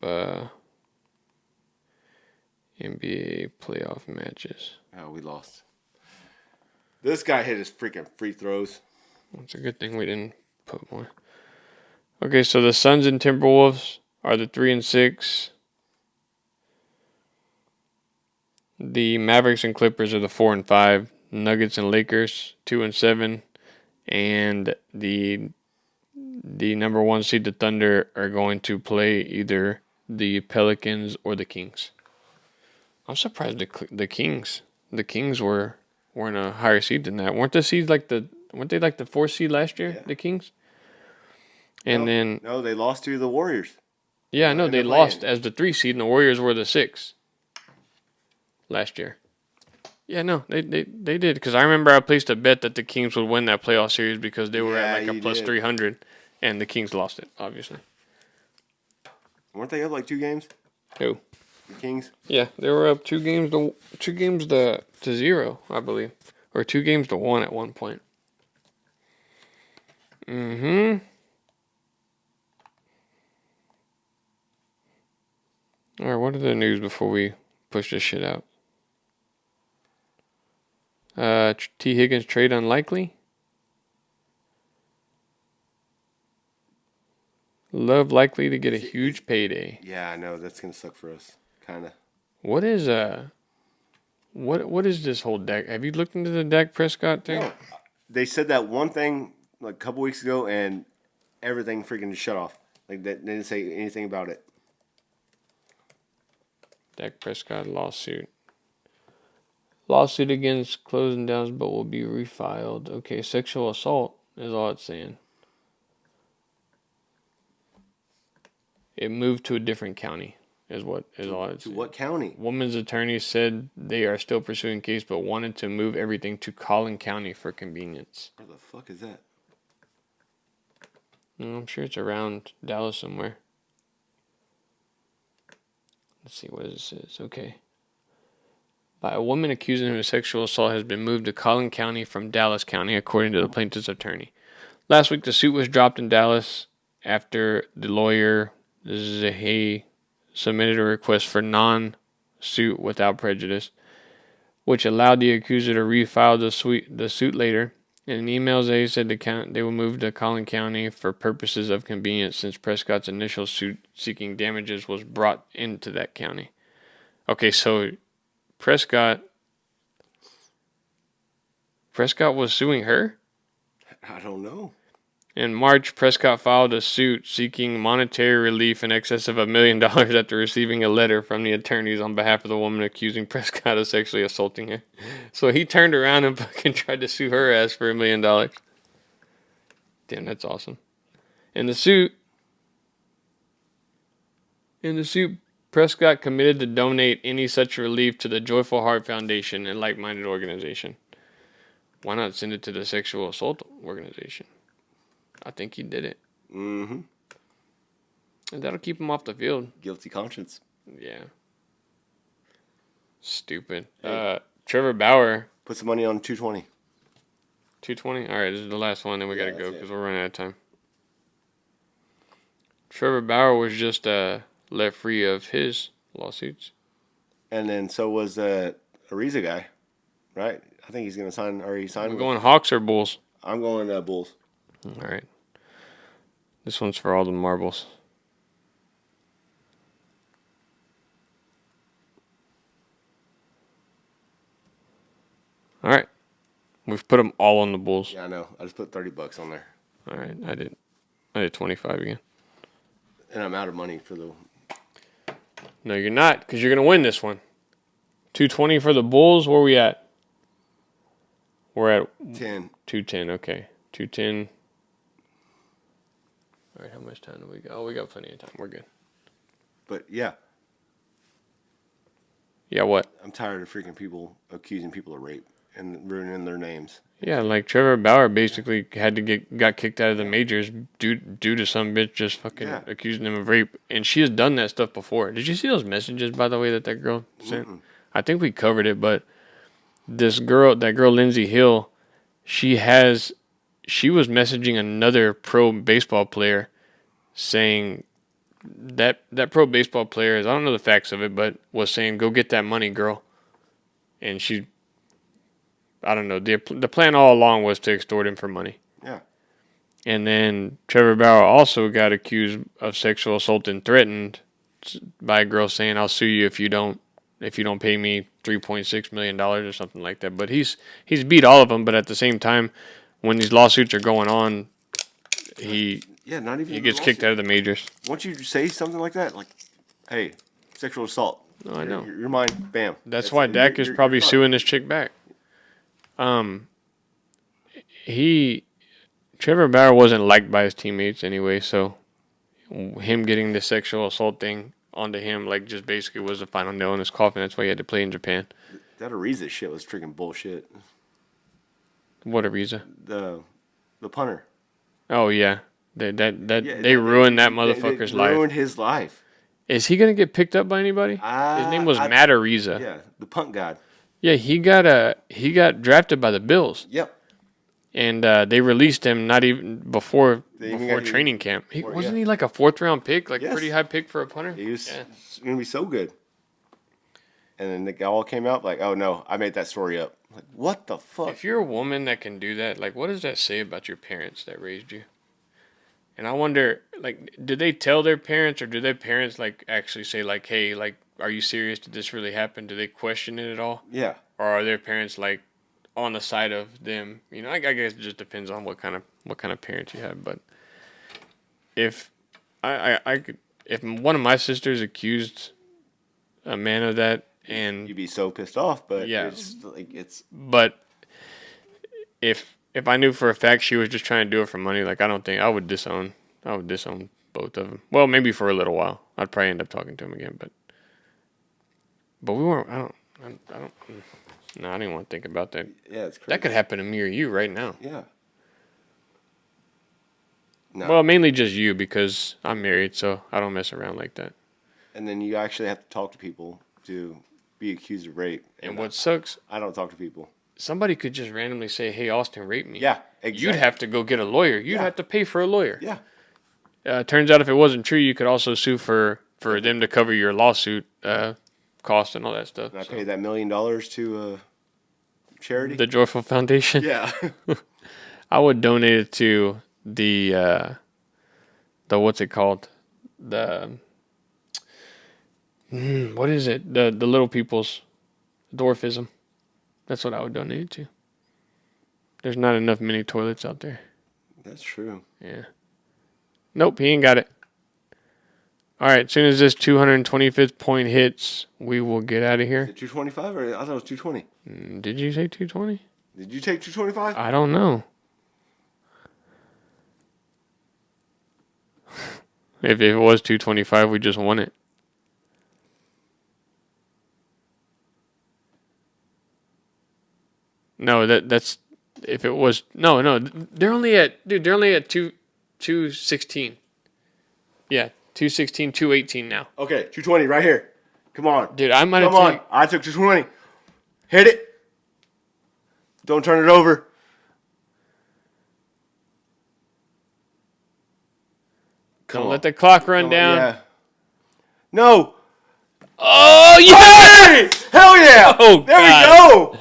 NBA playoff matches. oh, we lost. This guy hit his freaking free throws. It's a good thing we didn't put more. Okay, so the Suns and Timberwolves are the 3 and 6. The Mavericks and Clippers are the 4 and 5. Nuggets and Lakers 2 and 7, and the number 1 seed, the Thunder, are going to play either the Pelicans or the Kings. I'm surprised the Kings were in a higher seed than that. Weren't they like the 4th seed last year? Yeah. The Kings. And then no, they lost to the Warriors. yeah, no, they lost as the 3 seed, and the Warriors were the 6 last year. Yeah, no, they did, because I remember I placed a bet that the Kings would win that playoff series because they were at like a plus 300, and the Kings lost it, obviously. Weren't they up like 2 games? Who? The Kings? Yeah, they were up 2 games to 0, I believe, or 2 games to 1 at one point. All right, what are the news before we push this shit out? T. Higgins trade unlikely. Love likely to get a huge payday. Yeah, I know. That's going to suck for us. Kind of. What is what is this whole Dak? Have you looked into the Dak Prescott thing? No, they said that one thing like a couple weeks ago, and everything freaking just shut off. Like they didn't say anything about it. Dak Prescott lawsuit. Lawsuit against closing downs, but will be refiled. Okay, sexual assault is all it's saying. It moved to a different county, is all it's saying. To what county? Woman's attorney said they are still pursuing case, but wanted to move everything to Collin County for convenience. Where the fuck is that? I'm sure it's around Dallas somewhere. Let's see what it says. Okay. By a woman accusing him of sexual assault has been moved to Collin County from Dallas County, according to the plaintiff's attorney. Last week, the suit was dropped in Dallas after the lawyer Zahay submitted a request for non-suit without prejudice, which allowed the accuser to refile the suit later. In an email, Zahay said they will move to Collin County for purposes of convenience since Prescott's initial suit seeking damages was brought into that county. Okay, so Prescott was suing her? I don't know. In March, Prescott filed a suit seeking monetary relief in excess of $1 million after receiving a letter from the attorneys on behalf of the woman accusing Prescott of sexually assaulting her. So he turned around and fucking tried to sue her ass for $1 million. Damn, that's awesome. In the suit, Prescott committed to donate any such relief to the Joyful Heart Foundation, a like-minded organization. Why not send it to the sexual assault organization? I think he did it. Mm-hmm. And that'll keep him off the field. Guilty conscience. Yeah. Stupid. Hey. Trevor Bauer. Put some money on 220. 220? All right, this is the last one, then we got to go that's because it. we're running out of time. Trevor Bauer was just let free of his lawsuits. And then so was Ariza guy, right? I think he's going to sign, or he signed. We're going Hawks or Bulls? I'm going Bulls. All right. This one's for all the marbles. All right. We've put them all on the Bulls. Yeah, I know. I just put $30 on there. All right. I did 25 again. And I'm out of money for the... No, you're not, because you're going to win this one. 220 for the Bulls. Where are we at? We're at 10. 210. Okay. 210. All right. How much time do we got? Oh, we got plenty of time. We're good. But yeah, Yeah, what? I'm tired of freaking people accusing people of rape and ruining their names. Yeah, like Trevor Bauer basically got kicked out of the majors due to some bitch just fucking accusing him of rape, and she has done that stuff before. Did you see those messages, by the way, that girl sent? Mm-mm. I think we covered it, but that girl Lindsay Hill, she was messaging another pro baseball player, saying that pro baseball player is, I don't know the facts of it, but was saying, "Go get that money, girl," and she. I don't know. The plan all along was to extort him for money. Yeah. And then Trevor Bauer also got accused of sexual assault and threatened by a girl saying, "I'll sue you if you don't pay me $3.6 million or something like that." But he's beat all of them. But at the same time, when these lawsuits are going on, he gets kicked out of the majors. Once you say something like that, like, hey, sexual assault. No, I know. You're mine. Bam. That's why Dak is probably suing this chick back. Trevor Bauer wasn't liked by his teammates anyway, so him getting the sexual assault thing onto him, like, just basically was the final nail in his coffin. That's why he had to play in Japan. That Ariza shit was freaking bullshit. What Ariza? The punter. Oh yeah, they ruined that motherfucker's life. Ruined his life. Is he gonna get picked up by anybody? His name was Matt Ariza. Yeah, the punt god. Yeah, he got drafted by the Bills. Yep. And they released him not even before training camp. Wasn't he like a 4th-round pick, like pretty high pick for a punter? He was going to be so good. And then the guy all came out like, "Oh no, I made that story up." Like, what the fuck? If you're a woman that can do that, like, what does that say about your parents that raised you? And I wonder, like, did they tell their parents, or do their parents like actually say like, "Hey, like, are you serious? Did this really happen?" Do they question it at all? Yeah. Or are their parents like on the side of them? You know, I guess it just depends on what kind of parents you have. But if if one of my sisters accused a man of that, and you'd be so pissed off, but yeah, But if I knew for a fact she was just trying to do it for money, like, I don't think I would disown both of them. Well, maybe for a little while. I'd probably end up talking to him again, but we weren't. I don't. No, I didn't want to think about that. Yeah, it's crazy. That could happen to me or you right now. Yeah. No. Well, mainly just you, because I'm married, so I don't mess around like that. And then you actually have to talk to people to be accused of rape. And what sucks, I don't talk to people. somebody could just randomly say, "Hey, Austin raped me." Yeah, you'd have to go get a lawyer. You'd have to pay for a lawyer. Yeah. Turns out if it wasn't true, you could also sue for them to cover your lawsuit cost and all that stuff. And I paid that $1 million to charity. The Joyful Foundation. Yeah. I would donate it to the what's it called? The what is it? The little people's dwarfism. That's what I would donate it to. There's not enough mini toilets out there. That's true. Yeah. Nope, he ain't got it. All right, as soon as this 225th point hits, we will get out of here. Is it 225 or I thought it was 220? Did you say 220? Did you take 225? I don't know. If it was 225, we just won it. No, that's if it was no. They're only at 216. Yeah, 216, 218 now. Okay, 220 right here. Come on. Dude, I might have Come on. I took 220. Hit it. Don't turn it over. Don't let the clock run down. Yeah. No. Oh, yeah! Hell yeah. Oh, there God. we go.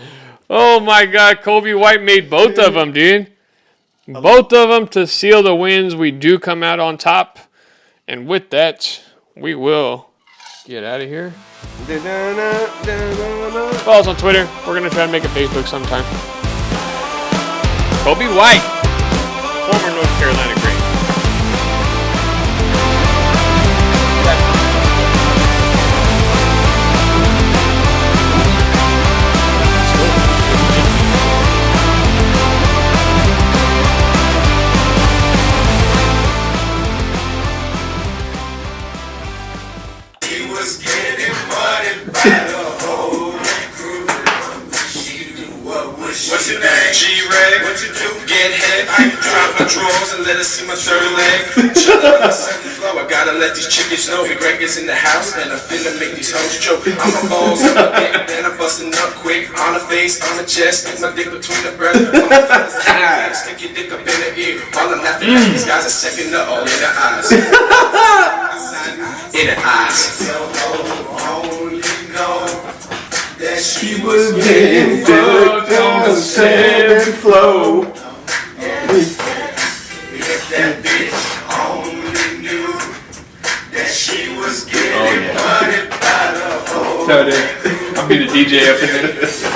Oh, my God. Kobe White made both of them, dude. Both of them to seal the wins. We do come out on top. And with that, we will get out of here. Follow us on Twitter. We're going to try to make a Facebook sometime. Kobe White, former North Carolina great. He was getting money by the whole crew. What's your name? G-Reg. What you do? Get head. I drop my drawers and let her see my third leg. Shut up on the second floor. I gotta let these chickens know. Greg is in the house and I'm finna make these hoes choke. I'm a balls on the dick, then I'm busting up quick. On the face, on the chest, stick my dick between the breasts. Stick your dick up in the ear. All I'm laughing at these guys are second up all in the eyes. In the eyes. Only know that she was getting fucked on the sand flow. If that bitch only knew that she was getting money by the whole. I'll be the DJ up in there.